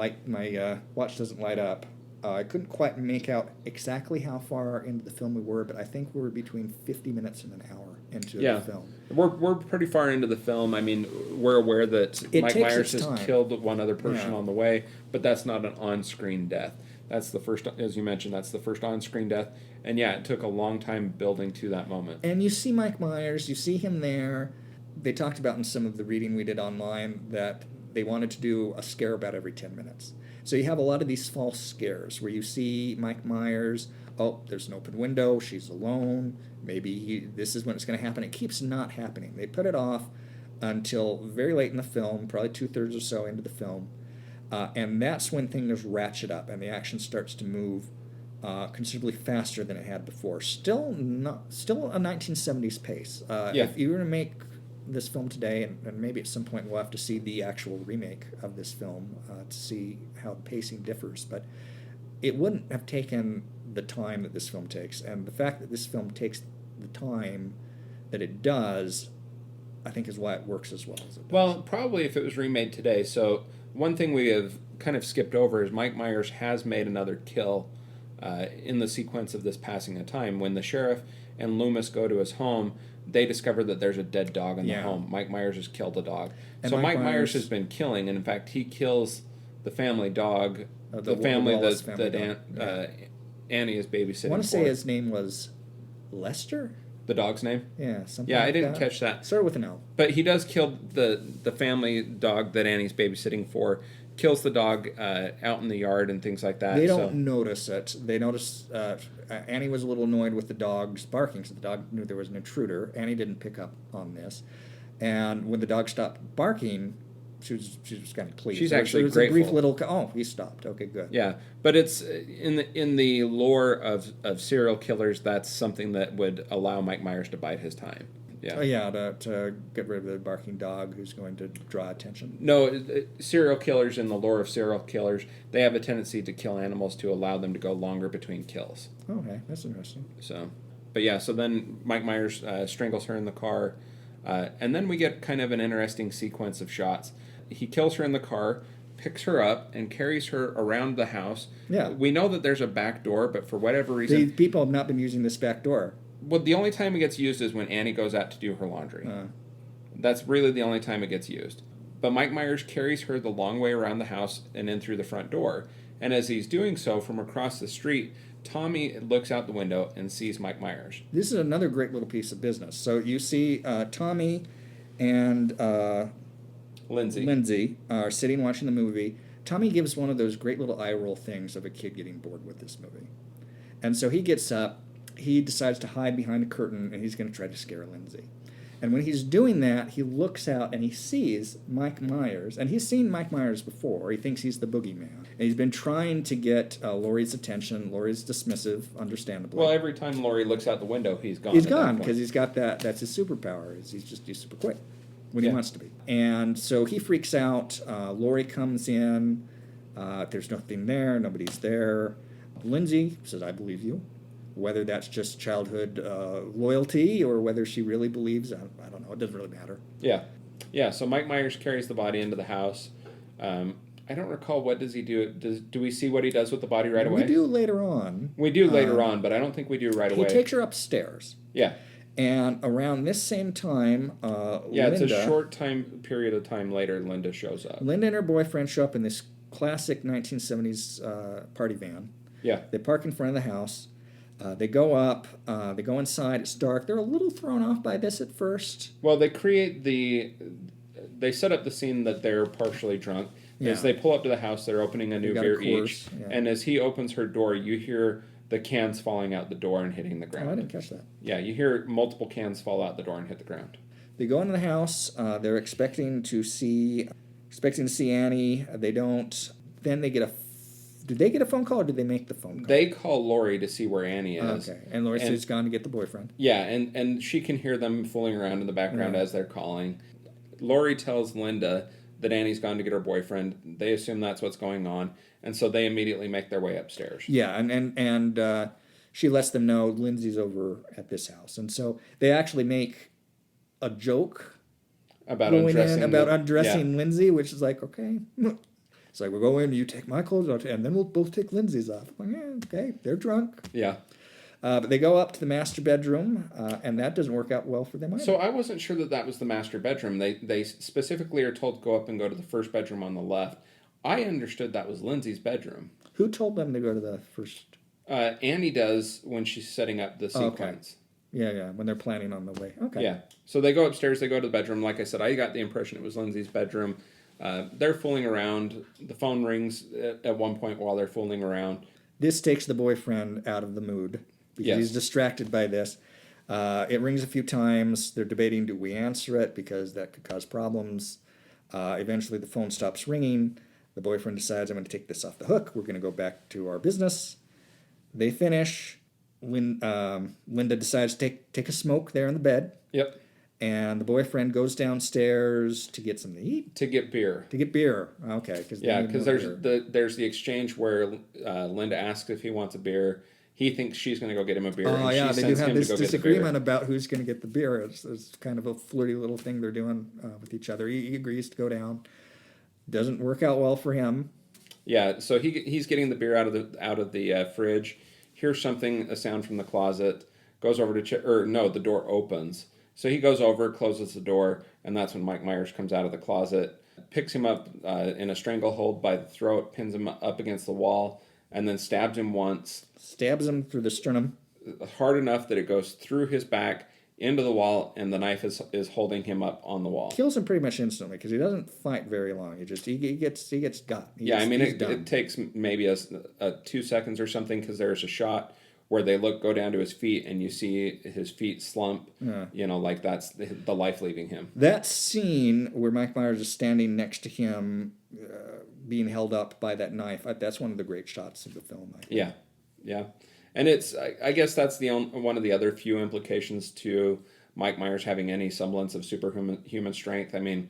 watch doesn't light up, I couldn't quite make out exactly how far into the film we were, but I think we were between 50 minutes and an hour into the film. We're pretty far into the film. I mean, we're aware that Mike Myers has killed one other person on the way, but that's not an on-screen death. That's the first, as you mentioned, that's the first on-screen death. And yeah, it took a long time building to that moment. And you see Mike Myers, you see him there. They talked about in some of the reading we did online that they wanted to do a scare about every 10 minutes. So you have a lot of these false scares where you see Mike Myers, oh, there's an open window, she's alone, maybe this is when it's going to happen. It keeps not happening. They put it off until very late in the film, probably 2/3 or so into the film, and that's when things ratchet up and the action starts to move considerably faster than it had before. Still a 1970s pace. If you were to make this film today, and maybe at some point we'll have to see the actual remake of this film to see how the pacing differs, but it wouldn't have taken the time that this film takes. And the fact that this film takes the time that it does, I think is why it works as well as it does. Well, probably if it was remade today. So one thing we have kind of skipped over is Mike Myers has made another kill in the sequence of this passing of time. When the sheriff and Loomis go to his home, they discover that there's a dead dog in the home. Mike Myers has killed a dog. And so Mike Myers has been killing, and in fact, he kills the family dog, the family that Annie is babysitting. I want to say his name was Lester? The dog's name? Yeah, something Yeah, like I didn't that. catch that. Started with an L. But he does kill the family dog that Annie's babysitting for, kills the dog out in the yard and things like that. They don't notice it. They notice Annie was a little annoyed with the dog's barking, so the dog knew there was an intruder. Annie didn't pick up on this. And when the dog stopped barking, she was kind of pleased. She's actually it was grateful. A brief little, he stopped. Okay, good. Yeah, but it's in the lore of serial killers, that's something that would allow Mike Myers to bide his time. Yeah. To get rid of the barking dog who's going to draw attention. No, serial killers, in the lore of serial killers, they have a tendency to kill animals to allow them to go longer between kills. Okay, that's interesting. So then Mike Myers strangles her in the car, and then we get kind of an interesting sequence of shots. He kills her in the car, picks her up, and carries her around the house. Yeah. We know that there's a back door, but for whatever reason... The people have not been using this back door. Well, the only time it gets used is when Annie goes out to do her laundry. That's really the only time it gets used. But Mike Myers carries her the long way around the house and in through the front door. And as he's doing so, from across the street, Tommy looks out the window and sees Mike Myers. This is another great little piece of business. So you see Tommy and Lindsay are sitting watching the movie. Tommy gives one of those great little eye roll things of a kid getting bored with this movie. And so he gets up. He decides to hide behind a curtain, and he's going to try to scare Lindsay. And when he's doing that, he looks out and he sees Mike Myers. And he's seen Mike Myers before. He thinks he's the boogeyman. And he's been trying to get Laurie's attention. Laurie's dismissive, understandably. Well, every time Laurie looks out the window, he's gone. He's gone because he's got that. That's his superpower. He's super quick when he wants to be. And so he freaks out. Laurie comes in. There's nothing there. Nobody's there. Lindsay says, "I believe you." Whether that's just childhood loyalty or whether she really believes, I don't know. It doesn't really matter. Yeah. So Mike Myers carries the body into the house. I don't recall, what does he do? Do we see what he does with the body right away? We do later on. We do later on, but I don't think we do right away. He takes her upstairs. Yeah. And around this same time, Linda, it's a short period of time later, Linda shows up. Linda and her boyfriend show up in this classic 1970s party van. Yeah. They park in front of the house. They go up, they go inside, it's dark. They're a little thrown off by this at first. Well, they set up the scene that they're partially drunk. Yeah. As they pull up to the house, they're opening a new got a beer course, each. yeah. And as he opens her door, you hear the cans falling out the door and hitting the ground. Oh, I didn't catch that. Yeah, you hear multiple cans fall out the door and hit the ground. They go into the house. They're expecting to see Annie. They don't. Then they get a. Did they get a phone call or did they make the phone call? They call Lori to see where Annie is. Okay, and Lori says she's gone to get the boyfriend. Yeah, and she can hear them fooling around in the background as they're calling. Lori tells Linda that Annie's gone to get her boyfriend. They assume that's what's going on, and so they immediately make their way upstairs. Yeah, and she lets them know Lindsay's over at this house, and so they actually make a joke About undressing Lindsay, which is like, okay. It's like, we'll go in, you take my clothes off, and then we'll both take Lindsay's off. I'm like, yeah, okay, they're drunk. Yeah. But they go up to the master bedroom, and that doesn't work out well for them either. So I wasn't sure that was the master bedroom. They specifically are told to go up and go to the first bedroom on the left. I understood that was Lindsay's bedroom. Who told them to go to the first? Annie does when she's setting up the sequence. Okay. Yeah, when they're planning on the way. Okay. Yeah. So they go upstairs, they go to the bedroom. Like I said, I got the impression it was Lindsay's bedroom. They're fooling around. The phone rings at one point while they're fooling around. This takes the boyfriend out of the mood because he's distracted by this. It rings a few times. They're debating, do we answer it because that could cause problems. Eventually the phone stops ringing. The boyfriend decides, I'm going to take this off the hook. We're going to go back to our business. They finish. Linda decides to take a smoke there in the bed. Yep. And the boyfriend goes downstairs to get something to eat. To get beer. Okay. Because there's the exchange where Linda asks if he wants a beer. He thinks she's going to go get him a beer. Oh, and yeah, she they do sends have him this to go get the disagreement beer. about who's going to get the beer. It's kind of a flirty little thing they're doing with each other. He agrees to go down. Doesn't work out well for him. Yeah, so he's getting the beer out of the fridge. Hears something, a sound from the closet. Goes over to check, the door opens. So he goes over, closes the door, and that's when Mike Myers comes out of the closet, picks him up in a stranglehold by the throat, pins him up against the wall, and then stabs him once. Stabs him through the sternum. Hard enough that it goes through his back, into the wall, and the knife is holding him up on the wall. Kills him pretty much instantly because he doesn't fight very long. He gets got. It takes maybe a 2 seconds or something because there's a shot where they go down to his feet and you see his feet slump. Yeah. Like that's the life leaving him. That scene where Mike Myers is standing next to him, being held up by that knife, that's one of the great shots of the film. Yeah. And I guess that's one of the other few implications to Mike Myers having any semblance of superhuman strength. I mean,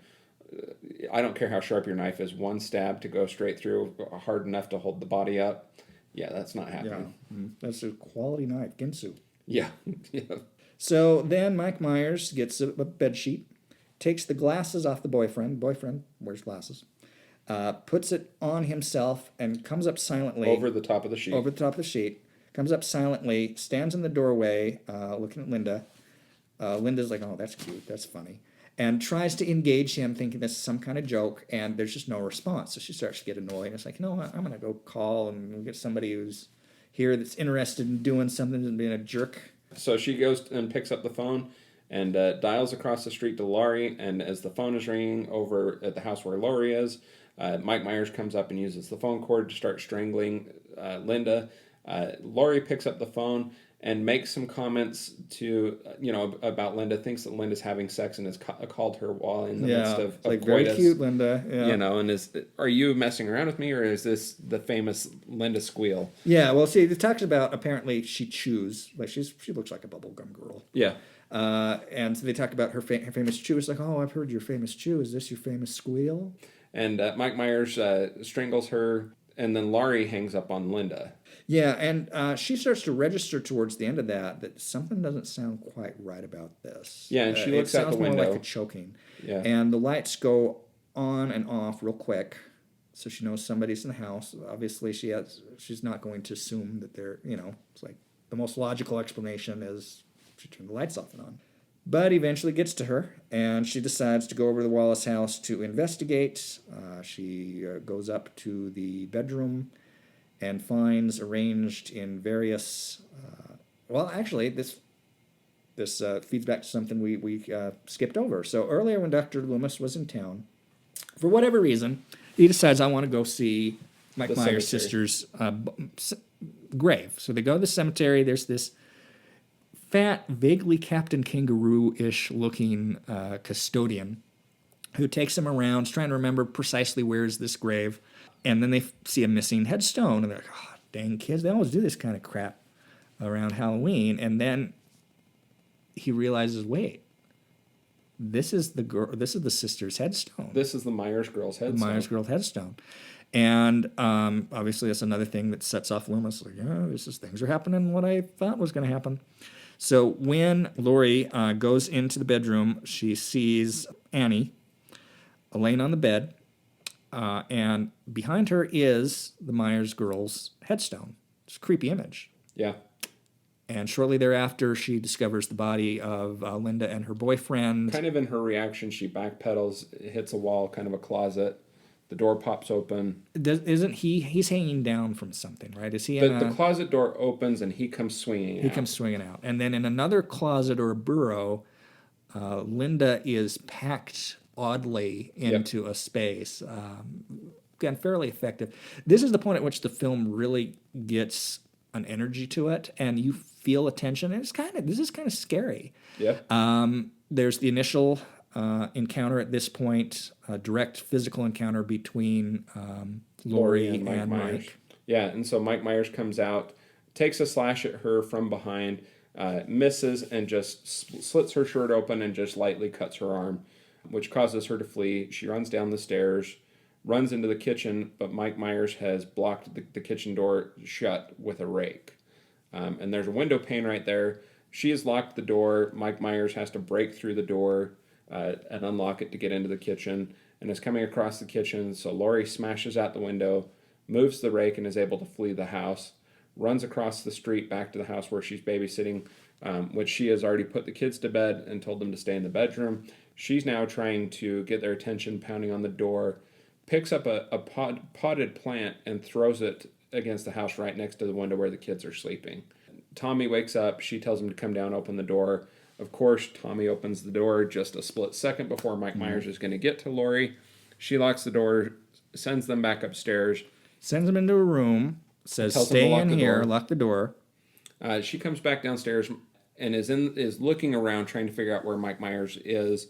I don't care how sharp your knife is. One stab to go straight through, hard enough to hold the body up. Yeah, that's not happening. Yeah. That's a quality knife, Ginsu. Yeah. So then Mike Myers gets a bed sheet, takes the glasses off the boyfriend. Boyfriend wears glasses. Puts it on himself and comes up silently. Over the top of the sheet. Comes up silently, stands in the doorway, looking at Linda. Linda's like, oh, that's cute, that's funny. And tries to engage him, thinking this is some kind of joke, and there's just no response. So she starts to get annoyed. And it's like, you know what, I'm going to go call and get somebody who's here that's interested in doing something and being a jerk. So she goes and picks up the phone and dials across the street to Laurie. And as the phone is ringing over at the house where Laurie is, Mike Myers comes up and uses the phone cord to start strangling Linda. Laurie picks up the phone and makes some comments to, about Linda, thinks that Linda's having sex and has called her while in the midst of like coitus. very cute Linda. Yeah. And are you messing around with me or is this the famous Linda squeal? Yeah, well, see, it talks about apparently she chews. Like she looks like a bubblegum girl. Yeah. And so they talk about her famous chew. It's like, oh, I've heard your famous chew. Is this your famous squeal? And Mike Myers strangles her, and then Laurie hangs up on Linda. Yeah, and she starts to register towards the end of that something doesn't sound quite right about this. Yeah, and she looks out the window. It sounds more like a choking. Yeah. And the lights go on and off real quick, so she knows somebody's in the house. Obviously, she's not going to assume that they're, it's like the most logical explanation is she turned the lights off and on. But eventually gets to her, and she decides to go over to the Wallace house to investigate. She goes up to the bedroom and finds arranged in various well, actually, this feeds back to something we skipped over. So earlier, when Dr. Loomis was in town, for whatever reason, he decides, I want to go see Mike The Myers' cemetery. sister's grave. So they go to the cemetery. There's this fat, vaguely Captain Kangaroo-ish looking custodian who takes him around, trying to remember precisely where is this grave. And then they see a missing headstone, and they're like, oh, dang kids, they always do this kind of crap around Halloween. And then he realizes, wait, this is the sister's headstone. This is the Myers girl's headstone. The Myers girl headstone. And obviously that's another thing that sets off Loomis. Like, things are happening what I thought was going to happen. So when Lori goes into the bedroom, she sees Annie laying on the bed, and behind her is the Myers girl's headstone. It's a creepy image. Yeah. And shortly thereafter, she discovers the body of Linda and her boyfriend. Kind of in her reaction, she backpedals, hits a wall, kind of a closet. The door pops open. Isn't he's hanging down from something, right? Is he The closet door opens and he comes swinging out. He comes swinging out. And then in another closet or a burrow, Linda is packed oddly into a space. Again, fairly effective. This is the point at which the film really gets an energy to it, and you feel a tension. And this is kind of scary. Yeah. There's the initial encounter at this point, a direct physical encounter between Lori and Mike Myers. Mike. Yeah, and so Mike Myers comes out, takes a slash at her from behind, misses, and just slits her shirt open and just lightly cuts her arm, which causes her to flee. She runs down the stairs, runs into the kitchen, but Mike Myers has blocked the kitchen door shut with a rake. And there's a window pane right there. She has locked the door. Mike Myers has to break through the door and unlock it to get into the kitchen, and is coming across the kitchen. So Lori smashes out the window, moves the rake, and is able to flee the house, runs across the street back to the house where she's babysitting, which she has already put the kids to bed and told them to stay in the bedroom. She's now trying to get their attention, pounding on the door, picks up a potted plant and throws it against the house right next to the window where the kids are sleeping. Tommy wakes up. She tells him to come down, open the door. Of course, Tommy opens the door just a split second before Mike Myers is going to get to Lori. She locks the door, sends them back upstairs. Sends them into a room, says, Tells them to stay lock in the here, door. lock the door. She comes back downstairs and is looking around trying to figure out where Mike Myers is.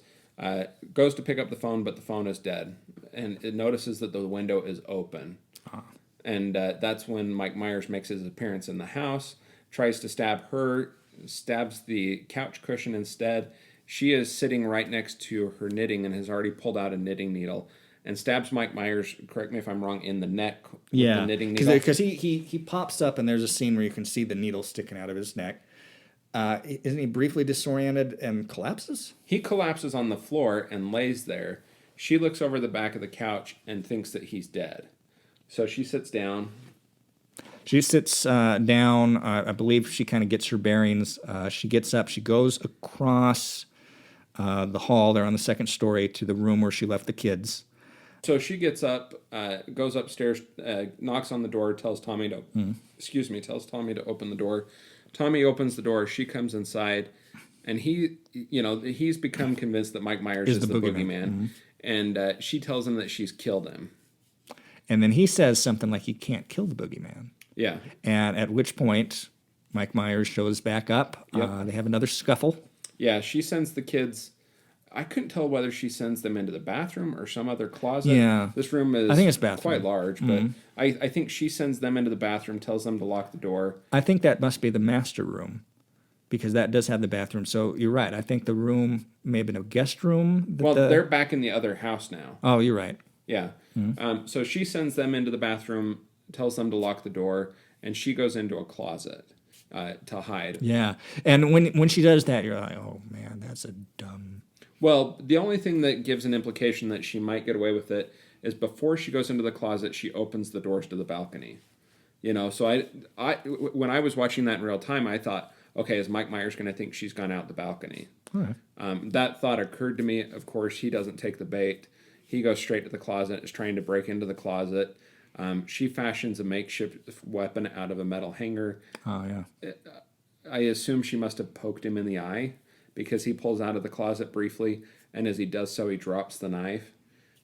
Goes to pick up the phone, but the phone is dead. And it notices that the window is open. And that's when Mike Myers makes his appearance in the house, tries to stab her, stabs the couch cushion instead. She is sitting right next to her knitting and has already pulled out a knitting needle and stabs Mike Myers, correct me if I'm wrong, in the neck with the knitting needle. Because he pops up and there's a scene where you can see the needle sticking out of his neck. Isn't he briefly disoriented and collapses? He collapses on the floor and lays there. She looks over the back of the couch and thinks that he's dead. So she sits down. She sits down. I believe she kind of gets her bearings. She gets up. She goes across the hall. They're on the second story to the room where she left the kids. So she gets up, goes upstairs, knocks on the door, tells Tommy to open the door. Tommy opens the door. She comes inside, and he's become convinced that Mike Myers is the boogeyman. Mm-hmm. And she tells him that she's killed him. And then he says something like, "You can't kill the boogeyman." Yeah. And at which point, Mike Myers shows back up. Yep. They have another scuffle. Yeah, she sends the kids. I couldn't tell whether she sends them into the bathroom or some other closet. Yeah. This room is I think it's bathroom. quite large, but I think she sends them into the bathroom, tells them to lock the door. I think that must be the master room, because that does have the bathroom. So you're right. I think the room may have been a guest room. They're back in the other house now. Oh, you're right. Yeah. So she sends them into the bathroom, tells them to lock the door, and she goes into a closet to hide. Yeah. And when she does that, you're like, oh, man, that's a dumb... Well, the only thing that gives an implication that she might get away with it is before she goes into the closet, she opens the doors to the balcony. So I when I was watching that in real time, I thought, okay, is Mike Myers going to think she's gone out the balcony? Right. That thought occurred to me. Of course, he doesn't take the bait. He goes straight to the closet, is trying to break into the closet. She fashions a makeshift weapon out of a metal hanger. Oh, yeah. I assume she must have poked him in the eye because he pulls out of the closet briefly, and as he does so, he drops the knife.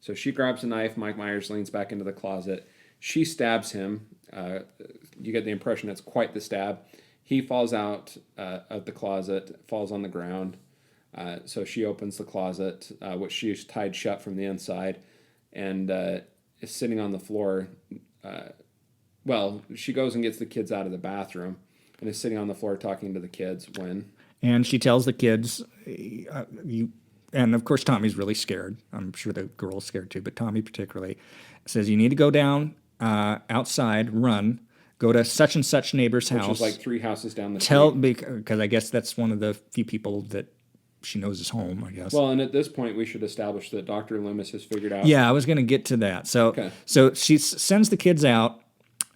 So she grabs the knife. Mike Myers leans back into the closet. She stabs him. You get the impression it's quite the stab. He falls out of the closet, falls on the ground. So she opens the closet, which she's tied shut from the inside, and is sitting on the floor. Well, she goes and gets the kids out of the bathroom and is sitting on the floor talking to the kids when... And she tells the kids, and of course Tommy's really scared. I'm sure the girl's scared too, but Tommy particularly says, you need to go down outside, run, go to such and such neighbor's house. Which is like 3 houses down the street. Because I guess that's one of the few people that she knows is home, I guess. Well, and at this point, we should establish that Dr. Loomis has figured out... Yeah, I was going to get to that. So she sends the kids out.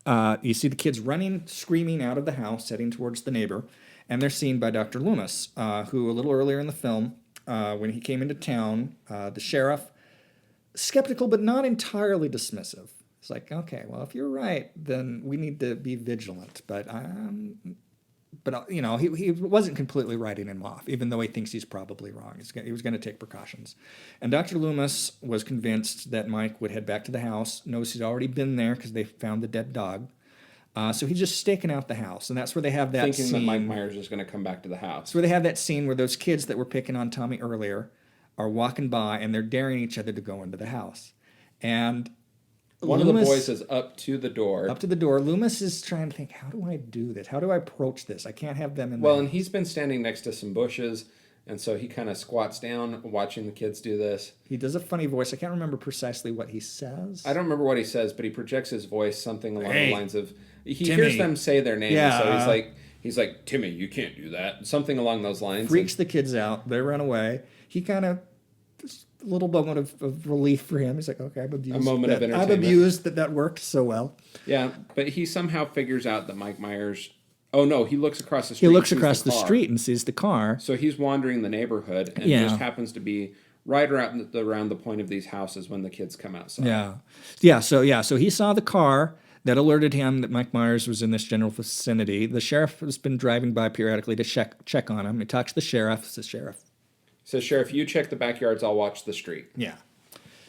You see the kids running, screaming out of the house, heading towards the neighbor. And they're seen by Dr. Loomis, who a little earlier in the film, when he came into town, the sheriff, skeptical but not entirely dismissive. It's like, okay, well, if you're right, then we need to be vigilant. But you know, he wasn't completely writing him off, even though he thinks he's probably wrong. He was going to take precautions. And Dr. Loomis was convinced that Mike would head back to the house, knows he's already been there because they found the dead dog. So he's just staking out the house. And that's where they have that Thinking scene. that Mike Myers is going to come back to the house. That's where they have that scene where those kids that were picking on Tommy earlier are walking by and they're daring each other to go into the house. And one of the boys is up to the door. Up to the door. Loomis is trying to think, how do I do this? How do I approach this? I can't have them in there. Well, and he's been standing next to some bushes, and so he kind of squats down watching the kids do this. He does a funny voice. I can't remember precisely what he says. I don't remember what he says, but he projects his voice something along the lines of... He Timmy. hears them say their name, Yeah. so he's like, Timmy, you can't do that. Something along those lines. Freaks the kids out. They run away. He kind of... Just a little moment of relief for him. He's like, okay, I'm abused. A moment of entertainment. I'm abused that worked so well. Yeah, but he somehow figures out that Mike Myers... Oh, no, he looks across the street. He looks across the street and sees the car. So he's wandering the neighborhood and just happens to be right around the point of these houses when the kids come outside. So he saw the car that alerted him that Mike Myers was in this general vicinity. The sheriff has been driving by periodically to check on him. He talks to the sheriff. Says, Sheriff, you check the backyards, I'll watch the street. Yeah.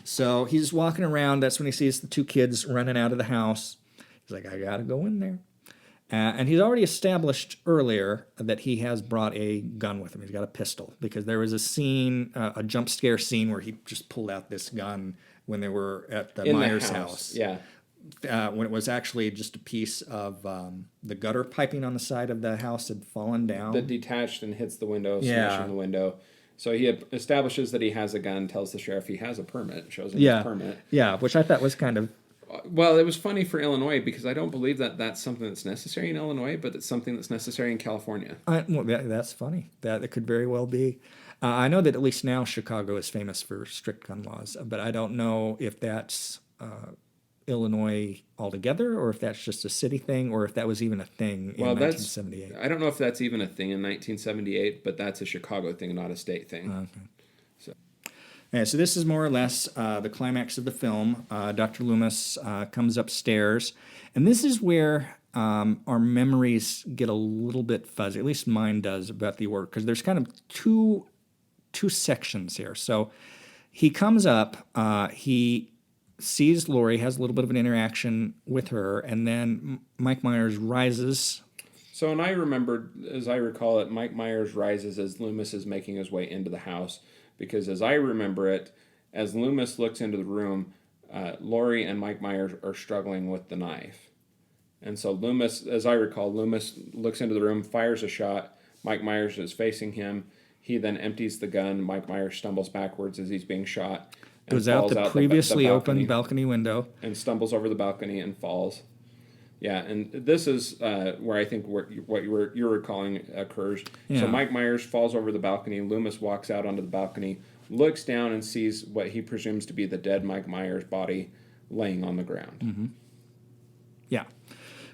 So he's walking around. That's when he sees the 2 kids running out of the house. He's like, I got to go in there. And he's already established earlier that he has brought a gun with him. He's got a pistol because there was a scene, a jump scare scene where he just pulled out this gun when they were at the Myers house. Yeah. When it was actually just a piece of the gutter piping on the side of the house had fallen down. That detached and hits the window, smashing the window. So he establishes that he has a gun, tells the sheriff he has a permit, shows him his permit. Yeah, which I thought was kind of... Well, it was funny for Illinois because I don't believe that that's something that's necessary in Illinois, but it's something that's necessary in California. That's funny. That could very well be. I know that at least now Chicago is famous for strict gun laws, but I don't know if that's Illinois altogether or if that's just a city thing or if that was even a thing in 1978. I don't know if that's even a thing in 1978, but that's a Chicago thing, not a state thing. Okay. So this is more or less the climax of the film. Dr. Loomis comes upstairs, and this is where our memories get a little bit fuzzy. At least mine does about the order, because there's kind of two sections here. So he comes up, he sees Lori, has a little bit of an interaction with her, and then Mike Myers rises. So, and I remembered, as I recall it, Mike Myers rises as Loomis is making his way into the house. Because as I remember it, as Loomis looks into the room, Lori and Mike Myers are struggling with the knife. And so Loomis, as I recall, Loomis looks into the room, fires a shot. Mike Myers is facing him. He then empties the gun. Mike Myers stumbles backwards as he's being shot. Goes out the previously open balcony window. And stumbles over the balcony and falls. Yeah, and this is where I think what you're recalling occurs. Yeah. So Mike Myers falls over the balcony. Loomis walks out onto the balcony, looks down, and sees what he presumes to be the dead Mike Myers body laying on the ground. Mm-hmm. Yeah.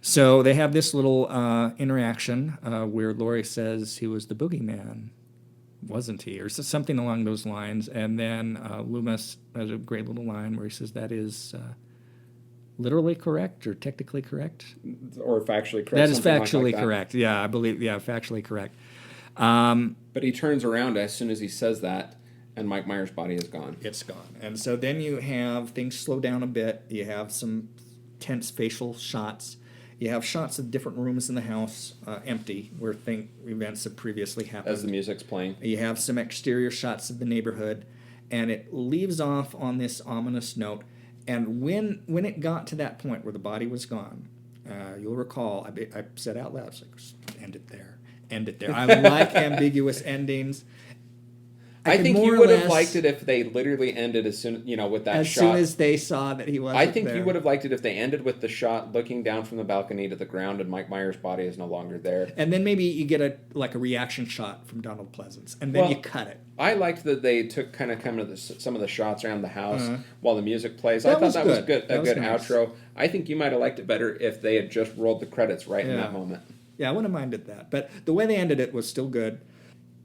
So they have this little interaction where Lori says he was the boogeyman, wasn't he? Or something along those lines. And then Loomis has a great little line where he says, that is... literally correct or technically correct? Or factually correct. That is something factually like that. correct. Yeah, I believe. Yeah, factually correct. But he turns around as soon as he says that, and Mike Myers' body is gone. It's gone. And so then you have things slow down a bit. You have some tense facial shots. You have shots of different rooms in the house empty where events have previously happened. As the music's playing. You have some exterior shots of the neighborhood, and it leaves off on this ominous note. And when it got to that point where the body was gone, you'll recall I said out loud, "It's like, end it there, end it there." I like ambiguous endings. I think you would have liked it if they literally ended as soon, with that shot. As soon as they saw that he wasn't I think there. you would have liked it if they ended with the shot looking down from the balcony to the ground and Mike Myers' body is no longer there. And then maybe you get a reaction shot from Donald Pleasance, and then you cut it. I liked that they took some of the shots around the house while the music plays. That I thought was that good. was good, That a was good nice. outro. I think you might have liked it better if they had just rolled the credits right in that moment. Yeah, I wouldn't have minded that. But the way they ended it was still good.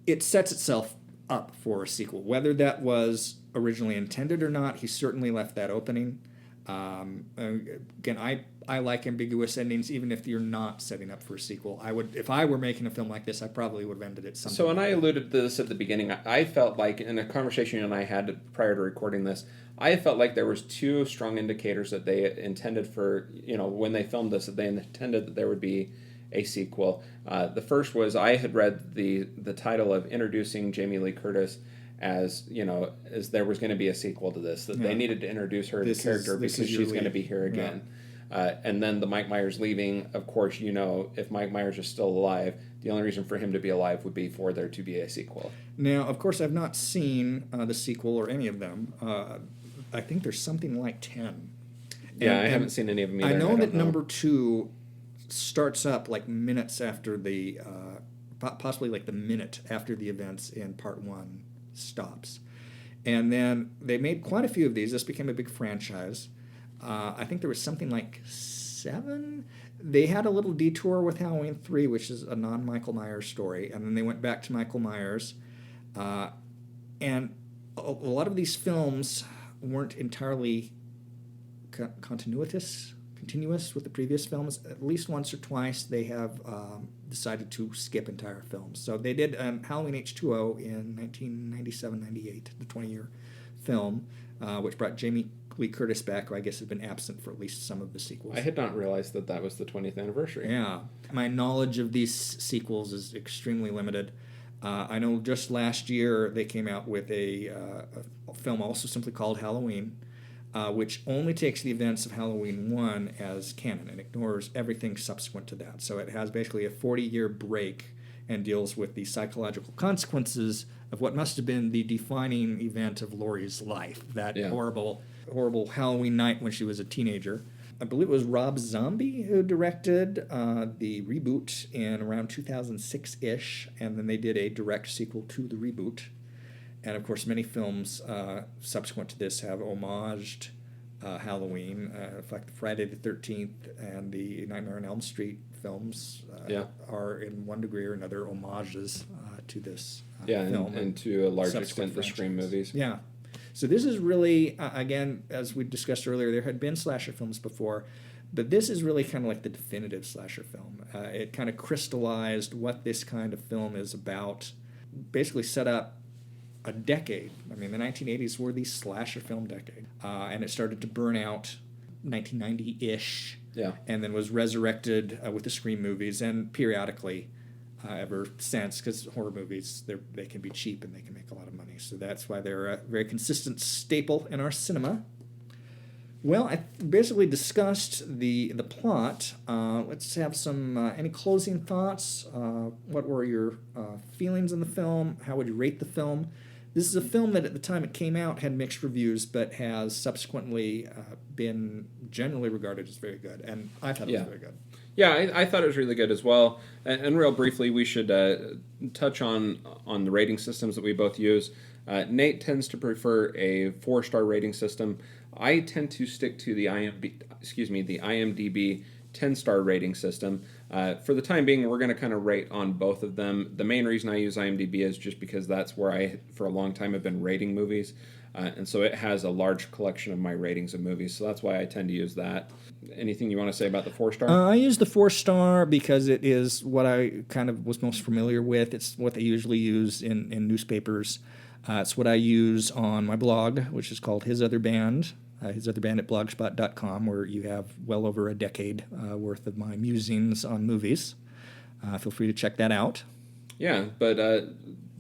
It sets itself up for a sequel. Whether that was originally intended or not, he certainly left that opening. Again, I like ambiguous endings, even if you're not setting up for a sequel. I would, if I were making a film like this, I probably would have ended it something. So, and I alluded to this at the beginning. I felt like in a conversation you and I had prior to recording this, I felt like there was two strong indicators that they intended for, when they filmed this, that they intended that there would be a sequel. The first was I had read the title of introducing Jamie Lee Curtis as there was going to be a sequel to this, that they needed to introduce her as a character because she's going to be here again. And then the Mike Myers leaving, of course, if Mike Myers is still alive, the only reason for him to be alive would be for there to be a sequel. Now, of course, I've not seen the sequel or any of them. I think there's something like 10. Yeah, I haven't seen any of them either. I know that number 2 starts up like minutes after the, possibly like the minute after the events in part 1 stops. And then they made quite a few of these. This became a big franchise. I think there was something like 7. They had a little detour with Halloween 3, which is a non-Michael Myers story, and then they went back to Michael Myers. And a lot of these films weren't entirely continuous with the previous films. At least once or twice they have decided to skip entire films. So they did Halloween H2O in 1997-98, the 20-year film, which brought Jamie Lee Curtis back, who I guess had been absent for at least some of the sequels. I had not realized that was the 20th anniversary. Yeah. My knowledge of these sequels is extremely limited. I know just last year they came out with a film also simply called Halloween, which only takes the events of Halloween 1 as canon and ignores everything subsequent to that. So it has basically a 40-year break and deals with the psychological consequences of what must have been the defining event of Laurie's life, that horrible Halloween night when she was a teenager. I believe it was Rob Zombie who directed the reboot in around 2006-ish, and then they did a direct sequel to the reboot. And, of course, many films subsequent to this have homaged Halloween. In fact, Friday the 13th and the Nightmare on Elm Street films are, in one degree or another, homages to this film. And to a large extent, the Scream movies. Yeah. So this is really, again, as we discussed earlier, there had been slasher films before, but this is really kind of like the definitive slasher film. It kind of crystallized what this kind of film is about, basically set up a decade. I mean, the 1980s were the slasher film decade. And it started to burn out 1990-ish. Yeah. And then was resurrected with the Scream movies and periodically ever since, because horror movies, they can be cheap and they can make a lot of money. So that's why they're a very consistent staple in our cinema. Well, I basically discussed the plot. Let's have some any closing thoughts. What were your feelings on the film? How would you rate the film? This is a film that at the time it came out had mixed reviews, but has subsequently been generally regarded as very good. And I thought it was very good. Yeah, I thought it was really good as well. And real briefly, we should touch on the rating systems that we both use. Nate tends to prefer a 4-star rating system. I tend to stick to the IMDb 10-star rating system. For the time being, we're going to kind of rate on both of them. The main reason I use IMDb is just because that's where I, for a long time, have been rating movies. And so it has a large collection of my ratings of movies. So that's why I tend to use that. Anything you want to say about the 4-star? I use the 4-star because it is what I kind of was most familiar with. It's what they usually use in newspapers. It's what I use on my blog, which is called His Other Band. His Other Band at blogspot.com, where you have well over a decade worth of my musings on movies. Feel free to check that out. Yeah, but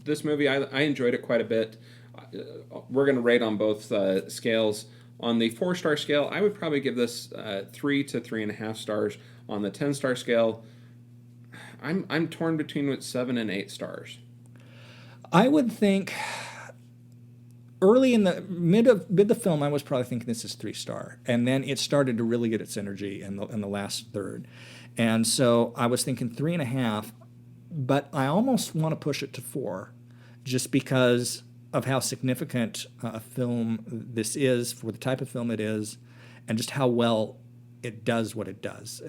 this movie, I enjoyed it quite a bit. We're going to rate on both scales. On the 4-star scale, I would probably give this 3 to 3.5 stars. On the 10-star scale, I'm torn between 7 and 8 stars. I would think early in the mid the film, I was probably thinking this is 3-star, and then it started to really get its energy in the last third, and so I was thinking 3.5, but I almost want to push it to 4, just because of how significant a film this is for the type of film it is, and just how well it does what it does.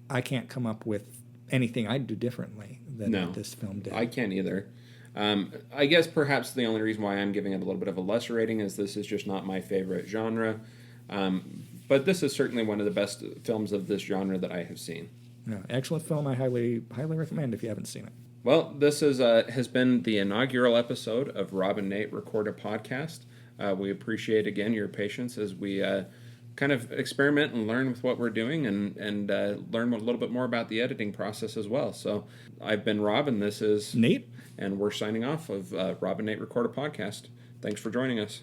I can't come up with anything I'd do differently than what this film did. I can't either. I guess perhaps the only reason why I'm giving it a little bit of a lesser rating is this is just not my favorite genre. But this is certainly one of the best films of this genre that I have seen. Yeah, excellent film. I highly recommend if you haven't seen it. Well, this has been the inaugural episode of Rob and Nate Record a Podcast. We appreciate, again, your patience as we kind of experiment and learn with what we're doing and learn a little bit more about the editing process as well. So I've been Rob, and this is Nate. And we're signing off of Rob and Nate Record a Podcast. Thanks for joining us.